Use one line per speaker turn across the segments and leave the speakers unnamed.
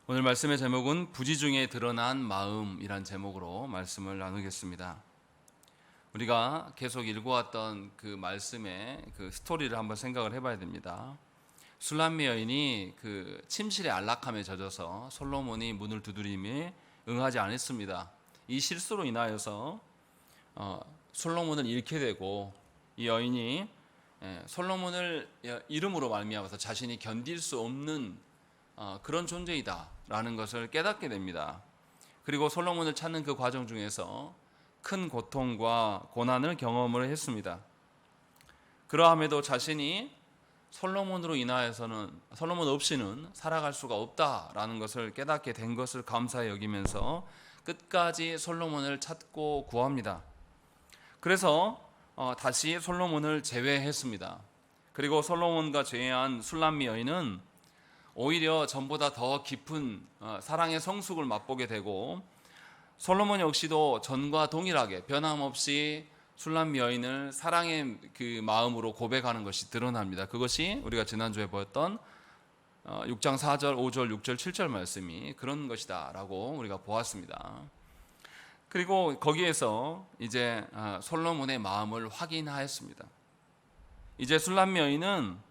오늘 말씀의 제목은 부지 중에 드러난 마음이란 제목으로 말씀을 나누겠습니다. 우리가 계속 읽어왔던 그 말씀의 그 스토리를 한번 생각을 해봐야 됩니다. 술람미 여인이 그 침실의 안락함에 젖어서 솔로몬이 문을 두드림에 응하지 않았습니다. 이 실수로 인하여서 솔로몬을 잃게 되고, 이 여인이 솔로몬을 이름으로 말미암아서 자신이 견딜 수 없는 그런 존재이다라는 것을 깨닫게 됩니다. 그리고 솔로몬을 찾는 그 과정 중에서 큰 고통과 고난을 경험을 했습니다. 그러함에도 자신이 솔로몬으로 인하여서는, 솔로몬 없이는 살아갈 수가 없다라는 것을 깨닫게 된 것을 감사히 여기면서 끝까지 솔로몬을 찾고 구합니다. 그래서 다시 솔로몬을 제외했습니다. 그리고 솔로몬과 제외한 술람미 여인은 오히려 전보다 더 깊은 사랑의 성숙을 맛보게 되고, 솔로몬 역시도 전과 동일하게 변함없이 술람미 여인을 사랑의 그 마음으로 고백하는 것이 드러납니다. 그것이 우리가 지난주에 보였던 6장 4절, 5절, 6절, 7절 말씀이 그런 것이다 라고 우리가 보았습니다. 그리고 거기에서 이제 솔로몬의 마음을 확인하였습니다. 이제 술람미 여인은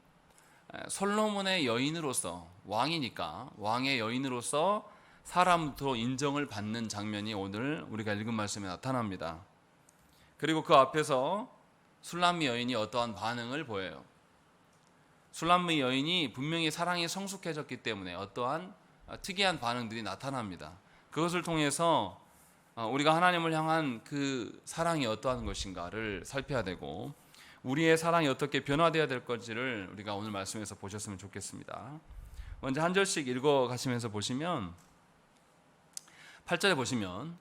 솔로몬의 여인으로서, 왕이니까 왕의 여인으로서 사람으로 인정을 받는 장면이 오늘 우리가 읽은 말씀에 나타납니다. 그리고 그 앞에서 술람미 여인이 어떠한 반응을 보여요. 술람미 여인이 분명히 사랑이 성숙해졌기 때문에 어떠한 특이한 반응들이 나타납니다. 그것을 통해서 우리가 하나님을 향한 그 사랑이 어떠한 것인가를 살펴야 되고, 우리의 사랑이 어떻게 변화되어야 될 건지를 우리가 오늘 말씀에서 보셨으면 좋겠습니다. 먼저 한 절씩 읽어 가시면서 보시면, 8절에 보시면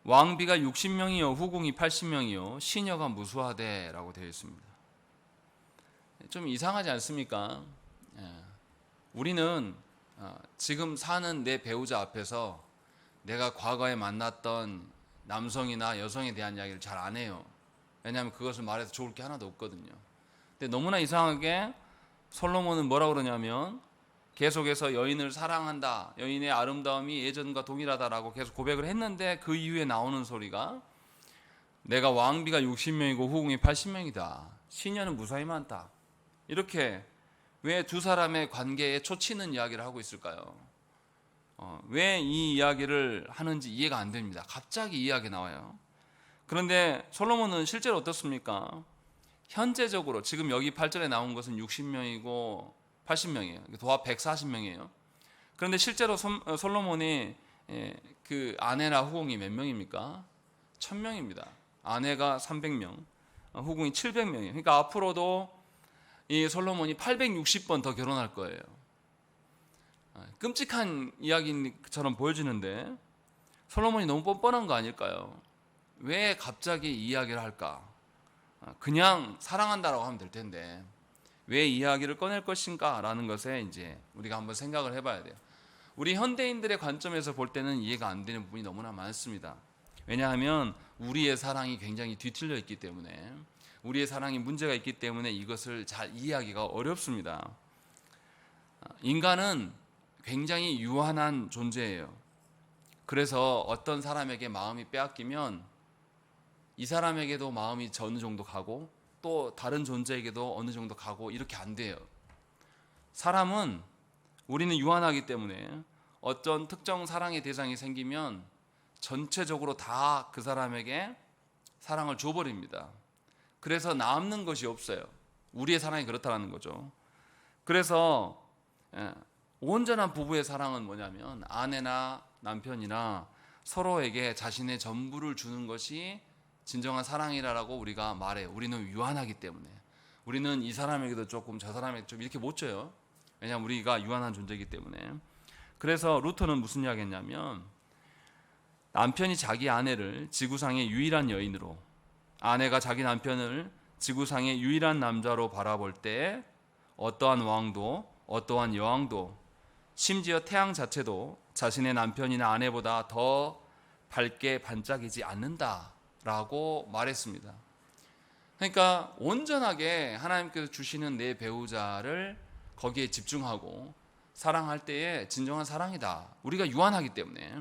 왕비가 60명이요 후궁이 80명이요 시녀가 무수하되 라고 되어 있습니다. 좀 이상하지 않습니까? 우리는 지금 사는 내 배우자 앞에서 내가 과거에 만났던 남성이나 여성에 대한 이야기를 잘 안 해요. 왜냐하면 그것을 말해서 좋을 게 하나도 없거든요. 근데 너무나 이상하게 솔로몬은 뭐라고 그러냐면 계속해서 여인을 사랑한다, 여인의 아름다움이 예전과 동일하다라고 계속 고백을 했는데, 그 이후에 나오는 소리가 내가 왕비가 60명이고 후궁이 80명이다, 시녀는 무사히 많다, 이렇게 왜 두 사람의 관계에 초치는 이야기를 하고 있을까요? 왜 이 이야기를 하는지 이해가 안 됩니다. 갑자기 이야기 나와요. 그런데 솔로몬은 실제로 어떻습니까? 현재적으로 지금 여기 8절에 나온 것은 60명이고 80명이에요. 도합 140명이에요. 그런데 실제로 솔로몬이 그 아내나 후궁이 몇 명입니까? 1000명입니다. 아내가 300명, 후궁이 700명이에요. 그러니까 앞으로도 이 솔로몬이 860번 더 결혼할 거예요. 끔찍한 이야기처럼 보여지는데 솔로몬이 너무 뻔뻔한 거 아닐까요? 왜 갑자기 이 이야기를 할까? 그냥 사랑한다라고 하면 될 텐데 왜 이 이야기를 꺼낼 것인가 라는 것에 이제 우리가 한번 생각을 해봐야 돼요. 우리 현대인들의 관점에서 볼 때는 이해가 안 되는 부분이 너무나 많습니다. 왜냐하면 우리의 사랑이 굉장히 뒤틀려 있기 때문에, 우리의 사랑이 문제가 있기 때문에 이것을 잘 이해하기가 어렵습니다. 인간은 굉장히 유한한 존재예요. 그래서 어떤 사람에게 마음이 빼앗기면 이 사람에게도 마음이 어느 정도 가고 또 다른 존재에게도 어느 정도 가고, 이렇게 안 돼요. 사람은, 우리는 유한하기 때문에 어떤 특정 사랑의 대상이 생기면 전체적으로 다 그 사람에게 사랑을 줘버립니다. 그래서 남는 것이 없어요. 우리의 사랑이 그렇다는 거죠. 그래서 온전한 부부의 사랑은 뭐냐면 아내나 남편이나 서로에게 자신의 전부를 주는 것이 진정한 사랑이라고 우리가 말해요. 우리는 유한하기 때문에. 우리는 이 사람에게도 조금 저 사람에게 좀 이렇게 못 줘요. 왜냐하면 우리가 유한한 존재이기 때문에. 그래서 루터는 무슨 이야기 했냐면, 남편이 자기 아내를 지구상의 유일한 여인으로, 아내가 자기 남편을 지구상의 유일한 남자로 바라볼 때 어떠한 왕도 어떠한 여왕도 심지어 태양 자체도 자신의 남편이나 아내보다 더 밝게 반짝이지 않는다라고 말했습니다. 그러니까 온전하게 하나님께서 주시는 내 배우자를 거기에 집중하고 사랑할 때에 진정한 사랑이다. 우리가 유한하기 때문에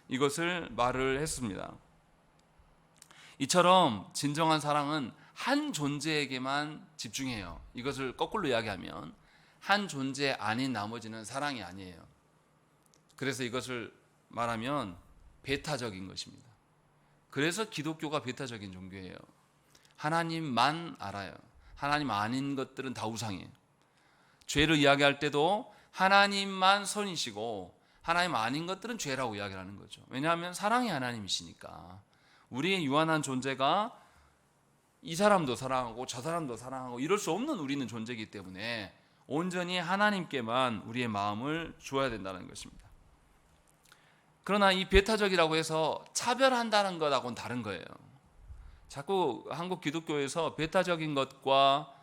이것을 말을 했습니다. 이처럼 진정한 사랑은 한 존재에게만 집중해요. 이것을 거꾸로 이야기하면 한 존재 아닌 나머지는 사랑이 아니에요. 그래서 이것을 말하면 배타적인 것입니다. 그래서 기독교가 배타적인 종교예요. 하나님만 알아요. 하나님 아닌 것들은 다 우상이에요. 죄를 이야기할 때도 하나님만 선이시고 하나님 아닌 것들은 죄라고 이야기하는 거죠. 왜냐하면 사랑이 하나님이시니까. 우리의 유한한 존재가 이 사람도 사랑하고 저 사람도 사랑하고 이럴 수 없는 우리는 존재이기 때문에 온전히 하나님께만 우리의 마음을 주어야 된다는 것입니다. 그러나 이 배타적이라고 해서 차별한다는 것하고는 다른 거예요. 자꾸 한국 기독교에서 배타적인 것과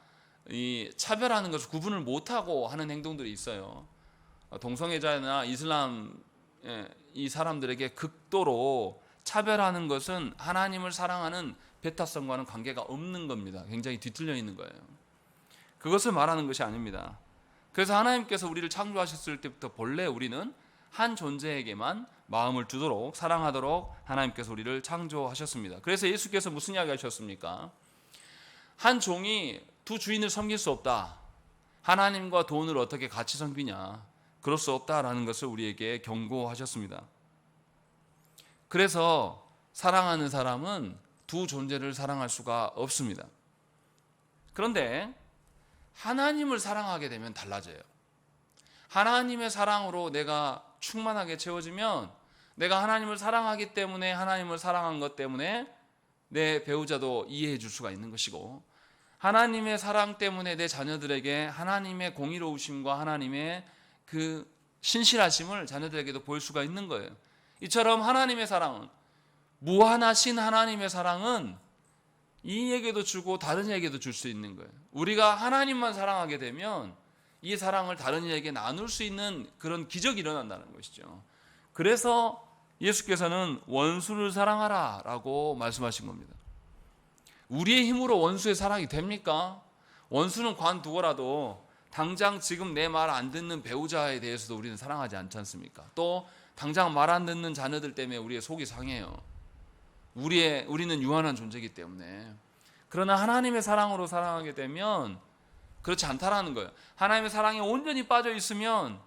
이 차별하는 것을 구분을 못하고 하는 행동들이 있어요. 동성애자나 이슬람 이 사람들에게 극도로 차별하는 것은 하나님을 사랑하는 배타성과는 관계가 없는 겁니다. 굉장히 뒤틀려 있는 거예요. 그것을 말하는 것이 아닙니다. 그래서 하나님께서 우리를 창조하셨을 때부터 본래 우리는 한 존재에게만 마음을 두도록 사랑하도록 하나님께서 우리를 창조하셨습니다. 그래서 예수께서 무슨 이야기 하셨습니까? 한 종이 두 주인을 섬길 수 없다. 하나님과 돈을 어떻게 같이 섬기냐. 그럴 수 없다라는 것을 우리에게 경고하셨습니다. 그래서 사랑하는 사람은 두 존재를 사랑할 수가 없습니다. 그런데 하나님을 사랑하게 되면 달라져요. 하나님의 사랑으로 내가 충만하게 채워지면 내가 하나님을 사랑하기 때문에 하나님을 사랑한 것 때문에 내 배우자도 이해해 줄 수가 있는 것이고 하나님의 사랑 때문에 내 자녀들에게 하나님의 공의로우심과 하나님의 그 신실하심을 자녀들에게도 보일 수가 있는 거예요. 이처럼 하나님의 사랑은 무한하신 하나님의 사랑은 이에게도 주고 다른 이에게도 줄 수 있는 거예요. 우리가 하나님만 사랑하게 되면 이 사랑을 다른 이에게 나눌 수 있는 그런 기적이 일어난다는 것이죠. 그래서 예수께서는 원수를 사랑하라 라고 말씀하신 겁니다. 우리의 힘으로 원수의 사랑이 됩니까? 원수는 관두고라도 당장 지금 내 말 안 듣는 배우자에 대해서도 우리는 사랑하지 않지 않습니까? 또 당장 말 안 듣는 자녀들 때문에 우리의 속이 상해요. 우리는 유한한 존재이기 때문에. 그러나 하나님의 사랑으로 사랑하게 되면 그렇지 않다라는 거예요. 하나님의 사랑에 온전히 빠져 있으면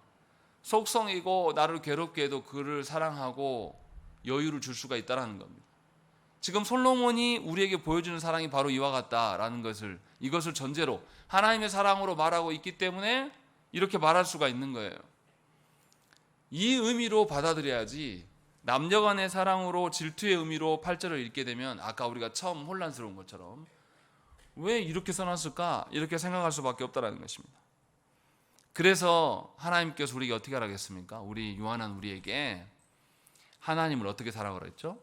속성이고 나를 괴롭게 해도 그를 사랑하고 여유를 줄 수가 있다는 겁니다. 지금 솔로몬이 우리에게 보여주는 사랑이 바로 이와 같다라는 것을 이것을 전제로 하나님의 사랑으로 말하고 있기 때문에 이렇게 말할 수가 있는 거예요. 이 의미로 받아들여야지 남녀 간의 사랑으로 질투의 의미로 8절을 읽게 되면 아까 우리가 처음 혼란스러운 것처럼 왜 이렇게 써놨을까? 이렇게 생각할 수밖에 없다는 것입니다. 그래서 하나님께서 우리에게 어떻게 하라겠습니까? 우리 유한한 우리에게 하나님을 어떻게 사랑하라 했죠?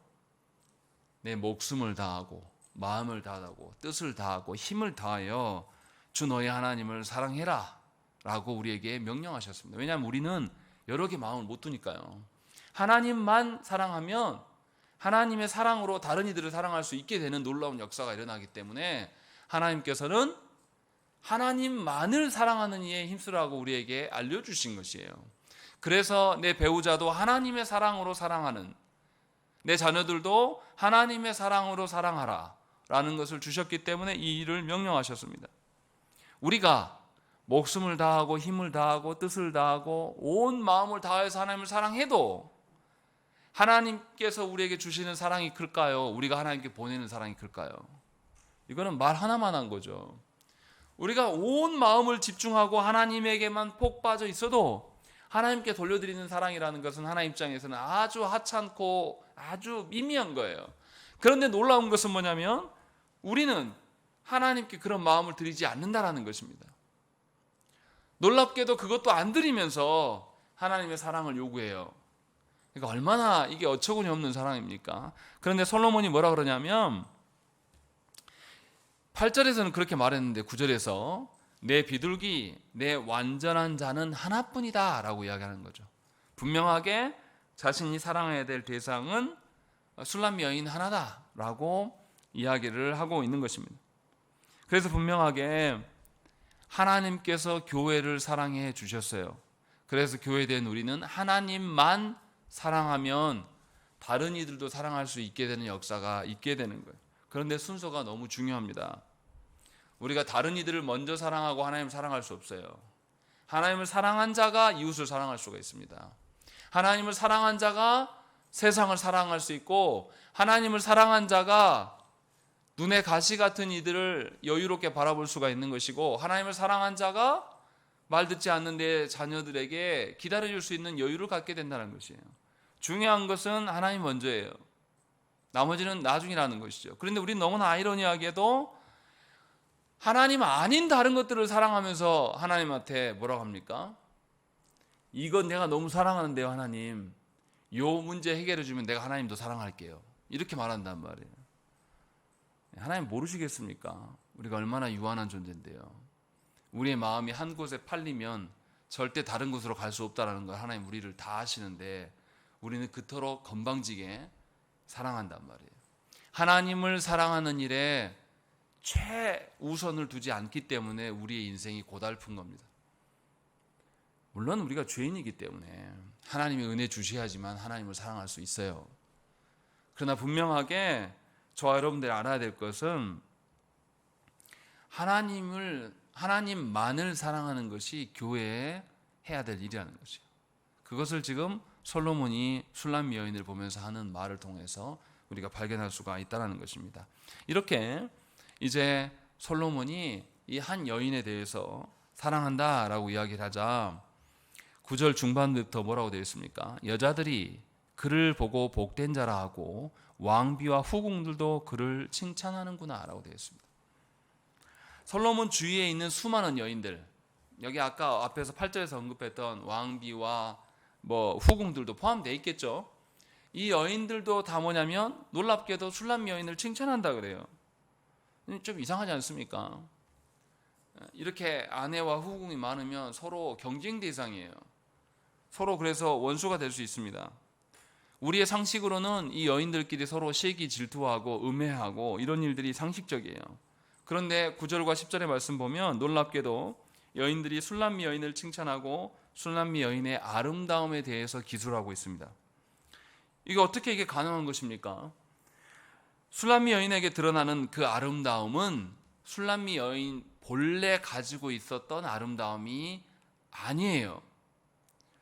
내 목숨을 다하고 마음을 다하고 뜻을 다하고 힘을 다하여 주 너의 하나님을 사랑해라 라고 우리에게 명령하셨습니다. 왜냐하면 우리는 여러 개 마음을 못 두니까요. 하나님만 사랑하면 하나님의 사랑으로 다른 이들을 사랑할 수 있게 되는 놀라운 역사가 일어나기 때문에 하나님께서는 하나님만을 사랑하는 이에 힘쓰라고 우리에게 알려주신 것이에요. 그래서 내 배우자도 하나님의 사랑으로 사랑하는, 내 자녀들도 하나님의 사랑으로 사랑하라 라는 것을 주셨기 때문에 이 일을 명령하셨습니다. 우리가 목숨을 다하고 힘을 다하고 뜻을 다하고 온 마음을 다해서 하나님을 사랑해도 하나님께서 우리에게 주시는 사랑이 클까요? 우리가 하나님께 보내는 사랑이 클까요? 이거는 말 하나만 한 거죠. 우리가 온 마음을 집중하고 하나님에게만 폭 빠져 있어도 하나님께 돌려드리는 사랑이라는 것은 하나님 입장에서는 아주 하찮고 아주 미미한 거예요. 그런데 놀라운 것은 뭐냐면 우리는 하나님께 그런 마음을 드리지 않는다라는 것입니다. 놀랍게도 그것도 안 드리면서 하나님의 사랑을 요구해요. 그러니까 얼마나 이게 어처구니 없는 사랑입니까? 그런데 솔로몬이 뭐라 그러냐면 8절에서는 그렇게 말했는데 9절에서 내 비둘기, 내 완전한 자는 하나뿐이다 라고 이야기하는 거죠. 분명하게 자신이 사랑해야 될 대상은 술람미 여인 하나다 라고 이야기를 하고 있는 것입니다. 그래서 분명하게 하나님께서 교회를 사랑해 주셨어요. 그래서 교회에 대한 우리는 하나님만 사랑하면 다른 이들도 사랑할 수 있게 되는 역사가 있게 되는 거예요. 그런데 순서가 너무 중요합니다. 우리가 다른 이들을 먼저 사랑하고 하나님을 사랑할 수 없어요. 하나님을 사랑한 자가 이웃을 사랑할 수가 있습니다. 하나님을 사랑한 자가 세상을 사랑할 수 있고, 하나님을 사랑한 자가 눈에 가시 같은 이들을 여유롭게 바라볼 수가 있는 것이고, 하나님을 사랑한 자가 말 듣지 않는 내 자녀들에게 기다려줄 수 있는 여유를 갖게 된다는 것이에요. 중요한 것은 하나님 먼저예요. 나머지는 나중이라는 것이죠. 그런데 우리는 너무나 아이러니하게도 하나님 아닌 다른 것들을 사랑하면서 하나님한테 뭐라고 합니까? 이건 내가 너무 사랑하는데요, 하나님. 요 문제 해결해 주면 내가 하나님도 사랑할게요. 이렇게 말한단 말이에요. 하나님 모르시겠습니까? 우리가 얼마나 유한한 존재인데요. 우리의 마음이 한 곳에 팔리면 절대 다른 곳으로 갈 수 없다는 걸 하나님 우리를 다 아시는데, 우리는 그토록 건방지게 사랑한단 말이에요. 하나님을 사랑하는 일에 최우선을 두지 않기 때문에 우리의 인생이 고달픈 겁니다. 물론 우리가 죄인이기 때문에 하나님의 은혜 주셔야지만 하나님을 사랑할 수 있어요. 그러나 분명하게 저와 여러분들이 알아야 될 것은 하나님만을 사랑하는 것이 교회에 해야 될 일이라는 것이에요. 그것을 지금 솔로몬이 술람 여인을 보면서 하는 말을 통해서 우리가 발견할 수가 있다는 것입니다. 이렇게 이제 솔로몬이 이 한 여인에 대해서 사랑한다라고 이야기를 하자 9절 중반부터 뭐라고 되어 있습니까? 여자들이 그를 보고 복된 자라 하고 왕비와 후궁들도 그를 칭찬하는구나 라고 되어 있습니다. 솔로몬 주위에 있는 수많은 여인들, 여기 아까 앞에서 8절에서 언급했던 왕비와 후궁들도 포함되어 있겠죠. 이 여인들도 다 뭐냐면 놀랍게도 술람 여인을 칭찬한다 그래요. 좀 이상하지 않습니까? 이렇게 아내와 후궁이 많으면 서로 경쟁 대상이에요. 서로 그래서 원수가 될 수 있습니다. 우리의 상식으로는 이 여인들끼리 서로 시기 질투하고 음해하고 이런 일들이 상식적이에요. 그런데 9절과 10절의 말씀 보면 놀랍게도 여인들이 술람미 여인을 칭찬하고 술람미 여인의 아름다움에 대해서 기술하고 있습니다. 이게 어떻게 이게 가능한 것입니까? 술람미 여인에게 드러나는 그 아름다움은 술람미 여인 본래 가지고 있었던 아름다움이 아니에요.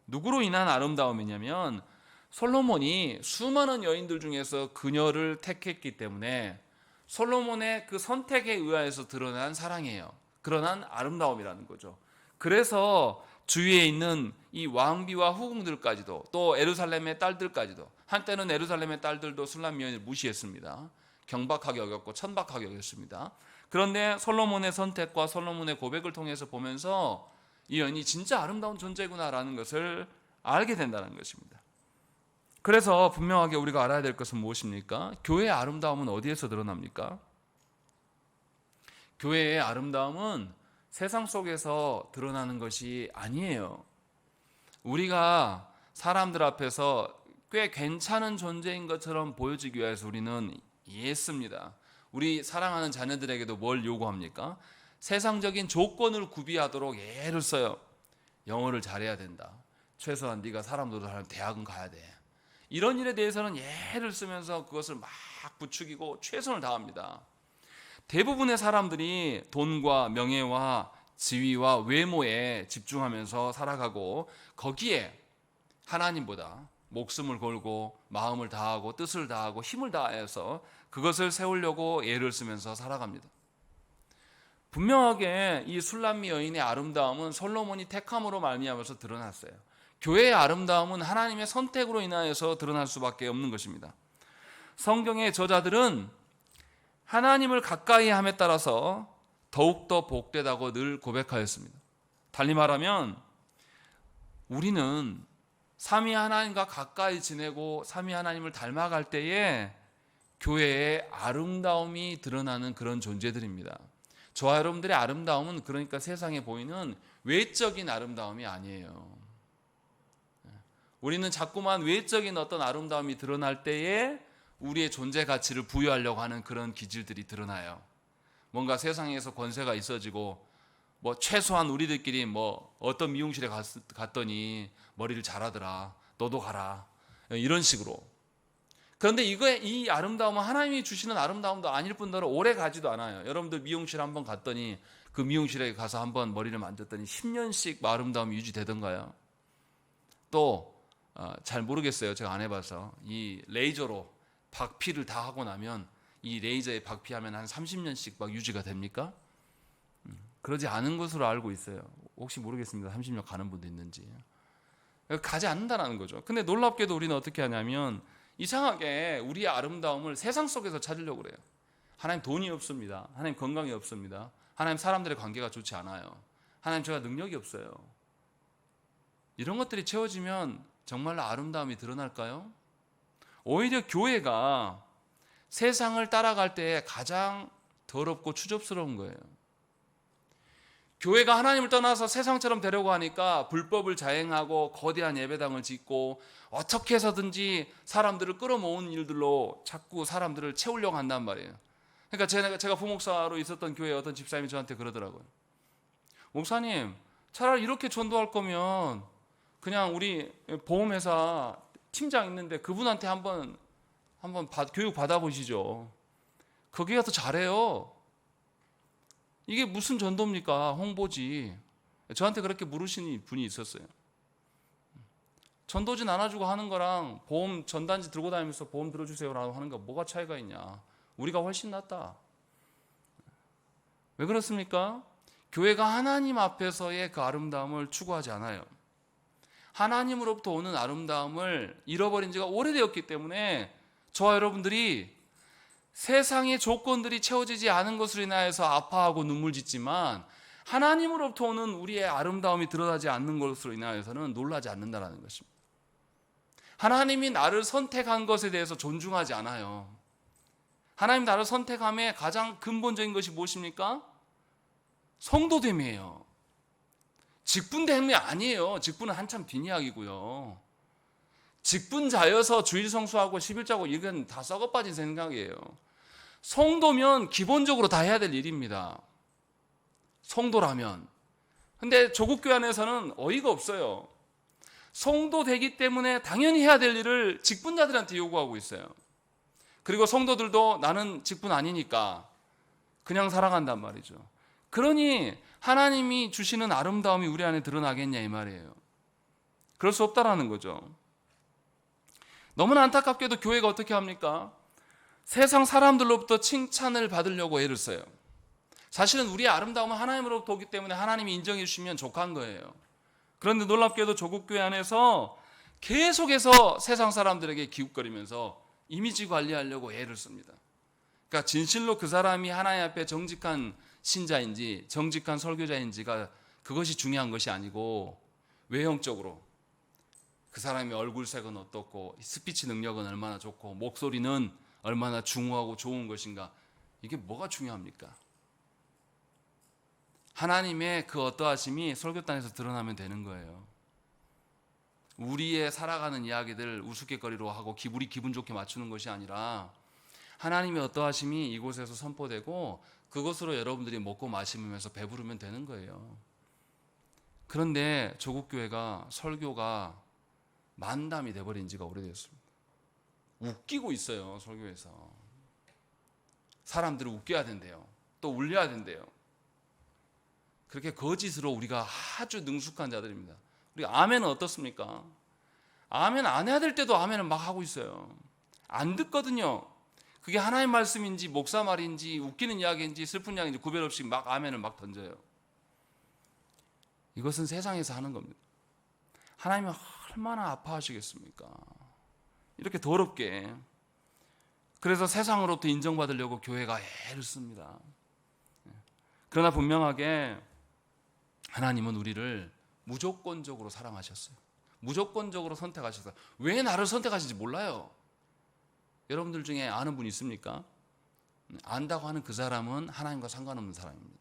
누구로 인한 아름다움이냐면 솔로몬이 수많은 여인들 중에서 그녀를 택했기 때문에 솔로몬의 그 선택에 의해서 드러난 사랑이에요. 드러난 아름다움이라는 거죠. 그래서 주위에 있는 이 왕비와 후궁들까지도, 또 에루살렘의 딸들까지도, 한때는 에루살렘의 딸들도 술람 여인을 무시했습니다. 경박하게 여겼고 천박하게 여겼습니다. 그런데 솔로몬의 선택과 솔로몬의 고백을 통해서 보면서 이 여인이 진짜 아름다운 존재구나라는 것을 알게 된다는 것입니다. 그래서 분명하게 우리가 알아야 될 것은 무엇입니까? 교회의 아름다움은 어디에서 드러납니까? 교회의 아름다움은 세상 속에서 드러나는 것이 아니에요. 우리가 사람들 앞에서 꽤 괜찮은 존재인 것처럼 보여지기 위해서 우리는 이해했습니다. 우리 사랑하는 자녀들에게도 뭘 요구합니까? 세상적인 조건을 구비하도록 예를 써요. 영어를 잘해야 된다. 최소한 네가 사람들도 하는 대학은 가야 돼. 이런 일에 대해서는 예를 쓰면서 그것을 막 부추기고 최선을 다합니다. 대부분의 사람들이 돈과 명예와 지위와 외모에 집중하면서 살아가고 거기에 하나님보다 목숨을 걸고 마음을 다하고 뜻을 다하고 힘을 다해서 그것을 세우려고 예를 쓰면서 살아갑니다. 분명하게 이 술람미 여인의 아름다움은 솔로몬이 택함으로 말미암아서 드러났어요. 교회의 아름다움은 하나님의 선택으로 인하여서 드러날 수밖에 없는 것입니다. 성경의 저자들은 하나님을 가까이 함에 따라서 더욱더 복되다고 늘 고백하였습니다. 달리 말하면 우리는 삼위 하나님과 가까이 지내고 삼위 하나님을 닮아갈 때에 교회의 아름다움이 드러나는 그런 존재들입니다. 저와 여러분들의 아름다움은 그러니까 세상에 보이는 외적인 아름다움이 아니에요. 우리는 자꾸만 외적인 어떤 아름다움이 드러날 때에 우리의 존재 가치를 부여하려고 하는 그런 기질들이 드러나요. 뭔가 세상에서 권세가 있어지고 뭐 최소한 우리들끼리 뭐 어떤 미용실에 갔더니 머리를 잘하더라. 너도 가라. 이런 식으로. 그런데 이 아름다움은 하나님이 주시는 아름다움도 아닐 뿐더러 오래 가지도 않아요. 여러분들 미용실 한번 갔더니 그 미용실에 가서 한번 머리를 만졌더니 10년씩 아름다움이 유지되던가요? 또 잘 모르겠어요. 제가 안 해봐서. 이 레이저로 박피를 다 하고 나면 이 레이저에 박피하면 한 30년씩 막 유지가 됩니까? 그러지 않은 것으로 알고 있어요. 혹시 모르겠습니다. 30년 가는 분도 있는지. 가지 않는다는 거죠. 근데 놀랍게도 우리는 어떻게 하냐면 이상하게 우리의 아름다움을 세상 속에서 찾으려고 그래요. 하나님 돈이 없습니다. 하나님 건강이 없습니다. 하나님 사람들의 관계가 좋지 않아요. 하나님 제가 능력이 없어요. 이런 것들이 채워지면 정말로 아름다움이 드러날까요? 오히려 교회가 세상을 따라갈 때 가장 더럽고 추접스러운 거예요. 교회가 하나님을 떠나서 세상처럼 되려고 하니까 불법을 자행하고 거대한 예배당을 짓고 어떻게 해서든지 사람들을 끌어모은 일들로 자꾸 사람들을 채우려고 한단 말이에요. 그러니까 제가 부목사로 있었던 교회에 어떤 집사님이 저한테 그러더라고요. 목사님, 차라리 이렇게 전도할 거면 그냥 우리 보험회사 팀장 있는데 그분한테 한번 교육 받아보시죠. 거기가 더 잘해요. 이게 무슨 전도입니까? 홍보지. 저한테 그렇게 물으시는 분이 있었어요. 전도지 나눠주고 하는 거랑 보험 전단지 들고 다니면서 보험 들어주세요라고 하는 거 뭐가 차이가 있냐. 우리가 훨씬 낫다. 왜 그렇습니까? 교회가 하나님 앞에서의 그 아름다움을 추구하지 않아요. 하나님으로부터 오는 아름다움을 잃어버린 지가 오래되었기 때문에 저와 여러분들이 세상의 조건들이 채워지지 않은 것으로 인하여서 아파하고 눈물 짓지만 하나님으로부터 오는 우리의 아름다움이 드러나지 않는 것으로 인하여서는 놀라지 않는다는 것입니다. 하나님이 나를 선택한 것에 대해서 존중하지 않아요. 하나님 나를 선택함의 가장 근본적인 것이 무엇입니까? 성도됨이에요. 직분됨이 아니에요. 직분은 한참 뒷이야기고요. 직분자여서 주일 성수하고 11자고 이건 다 썩어빠진 생각이에요. 성도면 기본적으로 다 해야 될 일입니다. 성도라면. 근데 조국교회 안에서는 어이가 없어요. 성도 되기 때문에 당연히 해야 될 일을 직분자들한테 요구하고 있어요. 그리고 성도들도 나는 직분 아니니까 그냥 살아간단 말이죠. 그러니 하나님이 주시는 아름다움이 우리 안에 드러나겠냐 이 말이에요. 그럴 수 없다라는 거죠. 너무나 안타깝게도 교회가 어떻게 합니까? 세상 사람들로부터 칭찬을 받으려고 애를 써요. 사실은 우리의 아름다움은 하나님으로부터 오기 때문에 하나님이 인정해 주시면 족한 거예요. 그런데 놀랍게도 조국교회 안에서 계속해서 세상 사람들에게 기웃거리면서 이미지 관리하려고 애를 씁니다. 그러니까 진실로 그 사람이 하나님 앞에 정직한 신자인지 정직한 설교자인지가 그것이 중요한 것이 아니고 외형적으로 그 사람의 얼굴색은 어떻고 스피치 능력은 얼마나 좋고 목소리는 얼마나 중후하고 좋은 것인가, 이게 뭐가 중요합니까? 하나님의 그 어떠하심이 설교단에서 드러나면 되는 거예요. 우리의 살아가는 이야기들 우스갯거리로 하고 우리 기분 좋게 맞추는 것이 아니라 하나님의 어떠하심이 이곳에서 선포되고 그것으로 여러분들이 먹고 마시면서 배부르면 되는 거예요. 그런데 조국교회가 설교가 만담이 돼버린 지가 오래됐습니다. 웃기고 있어요. 설교에서 사람들을 웃겨야 된대요. 또 울려야 된대요. 그렇게 거짓으로 우리가 아주 능숙한 자들입니다. 우리 아멘은 어떻습니까? 아멘 안 해야 될 때도 아멘을 막 하고 있어요. 안 듣거든요. 그게 하나님 말씀인지 목사 말인지 웃기는 이야기인지 슬픈 이야기인지 구별 없이 막 아멘을 막 던져요. 이것은 세상에서 하는 겁니다. 하나님은 얼마나 아파하시겠습니까? 이렇게 더럽게. 그래서 세상으로부터 인정받으려고 교회가 애를 씁니다. 그러나 분명하게 하나님은 우리를 무조건적으로 사랑하셨어요. 무조건적으로 선택하셨어요. 왜 나를 선택하신지 몰라요. 여러분들 중에 아는 분 있습니까? 안다고 하는 그 사람은 하나님과 상관없는 사람입니다.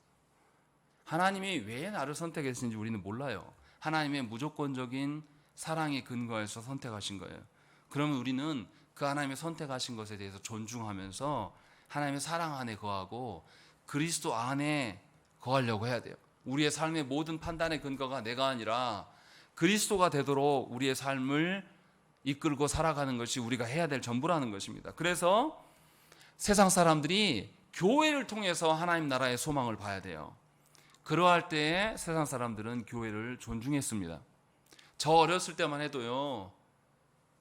하나님이 왜 나를 선택했는지 우리는 몰라요. 하나님의 무조건적인 사랑에 근거해서 선택하신 거예요. 그러면 우리는 그 하나님의 선택하신 것에 대해서 존중하면서 하나님의 사랑 안에 거하고 그리스도 안에 거하려고 해야 돼요. 우리의 삶의 모든 판단의 근거가 내가 아니라 그리스도가 되도록 우리의 삶을 이끌고 살아가는 것이 우리가 해야 될 전부라는 것입니다. 그래서 세상 사람들이 교회를 통해서 하나님 나라의 소망을 봐야 돼요. 그러할 때에 세상 사람들은 교회를 존중했습니다. 저 어렸을 때만 해도요,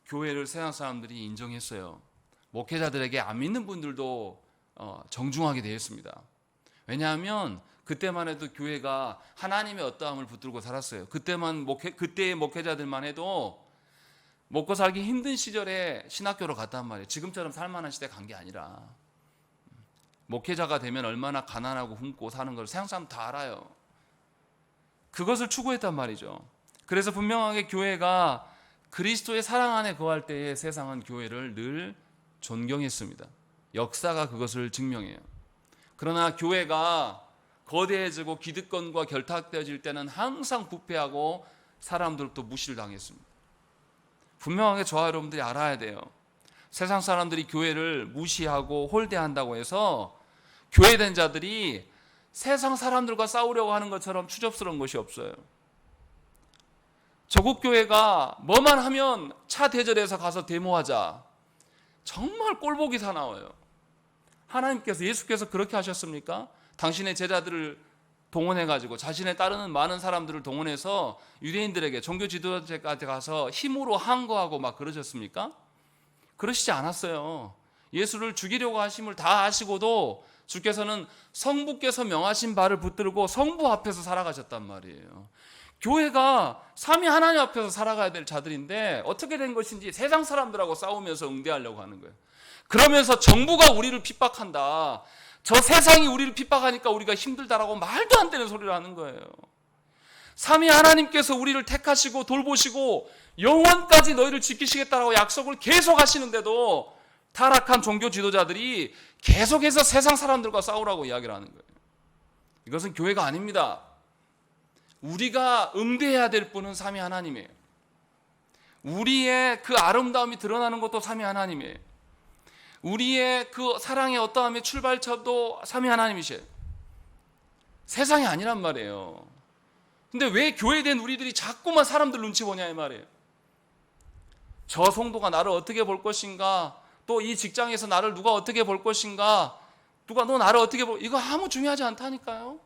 교회를 세상 사람들이 인정했어요. 목회자들에게 안 믿는 분들도 정중하게 대했습니다. 왜냐하면 그때만 해도 교회가 하나님의 어떠함을 붙들고 살았어요. 그때의 목회자들만 해도 먹고 살기 힘든 시절에 신학교로 갔단 말이에요. 지금처럼 살만한 시대에 간 게 아니라 목회자가 되면 얼마나 가난하고 굶고 사는 걸 세상 사람 다 알아요. 그것을 추구했단 말이죠. 그래서 분명하게 교회가 그리스도의 사랑 안에 거할 때에 세상은 교회를 늘 존경했습니다. 역사가 그것을 증명해요. 그러나 교회가 거대해지고 기득권과 결탁되어질 때는 항상 부패하고 사람들도 무시를 당했습니다. 분명하게 저와 여러분들이 알아야 돼요. 세상 사람들이 교회를 무시하고 홀대한다고 해서 교회된 자들이 세상 사람들과 싸우려고 하는 것처럼 추접스러운 것이 없어요. 조국 교회가 뭐만 하면 차 대절해서 가서 데모하자. 정말 꼴보기 사나워요. 하나님께서, 예수께서 그렇게 하셨습니까? 당신의 제자들을 동원해가지고 자신에 따르는 많은 사람들을 동원해서 유대인들에게 종교 지도자까지 가서 힘으로 항거하고 막 그러셨습니까? 그러시지 않았어요. 예수를 죽이려고 하심을 다 아시고도 주께서는 성부께서 명하신 바를 붙들고 성부 앞에서 살아가셨단 말이에요. 교회가 삼위 하나님 앞에서 살아가야 될 자들인데 어떻게 된 것인지 세상 사람들하고 싸우면서 응대하려고 하는 거예요. 그러면서 정부가 우리를 핍박한다, 저 세상이 우리를 핍박하니까 우리가 힘들다라고 말도 안 되는 소리를 하는 거예요. 삼위 하나님께서 우리를 택하시고 돌보시고 영원까지 너희를 지키시겠다라고 약속을 계속 하시는데도 타락한 종교 지도자들이 계속해서 세상 사람들과 싸우라고 이야기를 하는 거예요. 이것은 교회가 아닙니다. 우리가 응대해야 될 분은 삼위 하나님이에요. 우리의 그 아름다움이 드러나는 것도 삼위 하나님이에요. 우리의 그 사랑의 어떠함의 출발처도 삼위 하나님이세요. 세상이 아니란 말이에요. 근데 왜 교회된 우리들이 자꾸만 사람들 눈치 보냐 이 말이에요. 저 성도가 나를 어떻게 볼 것인가, 또 이 직장에서 나를 누가 어떻게 볼 것인가, 누가 너 나를 어떻게 볼, 이거 아무 중요하지 않다니까요.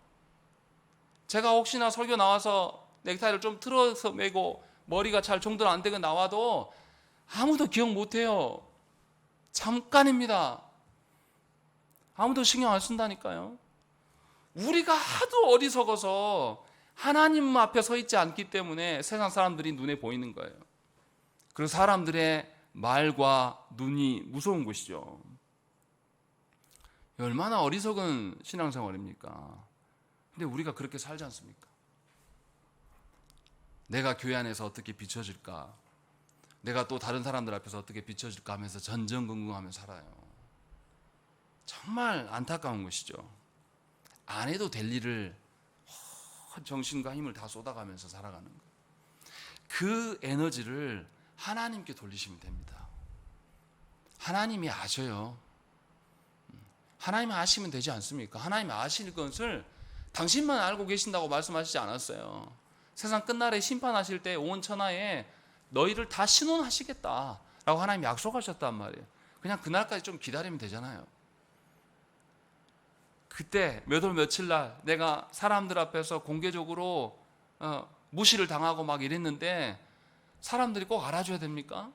제가 혹시나 설교 나와서 넥타이를 좀 틀어서 매고 머리가 잘 정돈 안 되게 나와도 아무도 기억 못해요. 잠깐입니다. 아무도 신경 안 쓴다니까요. 우리가 하도 어리석어서 하나님 앞에 서 있지 않기 때문에 세상 사람들이 눈에 보이는 거예요. 그래서 사람들의 말과 눈이 무서운 것이죠. 얼마나 어리석은 신앙생활입니까? 근데 우리가 그렇게 살지 않습니까? 내가 교회 안에서 어떻게 비춰질까, 내가 또 다른 사람들 앞에서 어떻게 비춰질까 하면서 전전긍긍하며 살아요. 정말 안타까운 것이죠. 안 해도 될 일을 정신과 힘을 다 쏟아가면서 살아가는 거예요. 그 에너지를 하나님께 돌리시면 됩니다. 하나님이 아셔요. 하나님이 아시면 되지 않습니까? 하나님이 아실 것을 당신만 알고 계신다고 말씀하시지 않았어요. 세상 끝날에 심판하실 때 온 천하에 너희를 다 신원하시겠다라고 하나님이 약속하셨단 말이에요. 그냥 그날까지 좀 기다리면 되잖아요. 그때 몇 월 며칠 날 내가 사람들 앞에서 공개적으로 무시를 당하고 막 이랬는데 사람들이 꼭 알아줘야 됩니까?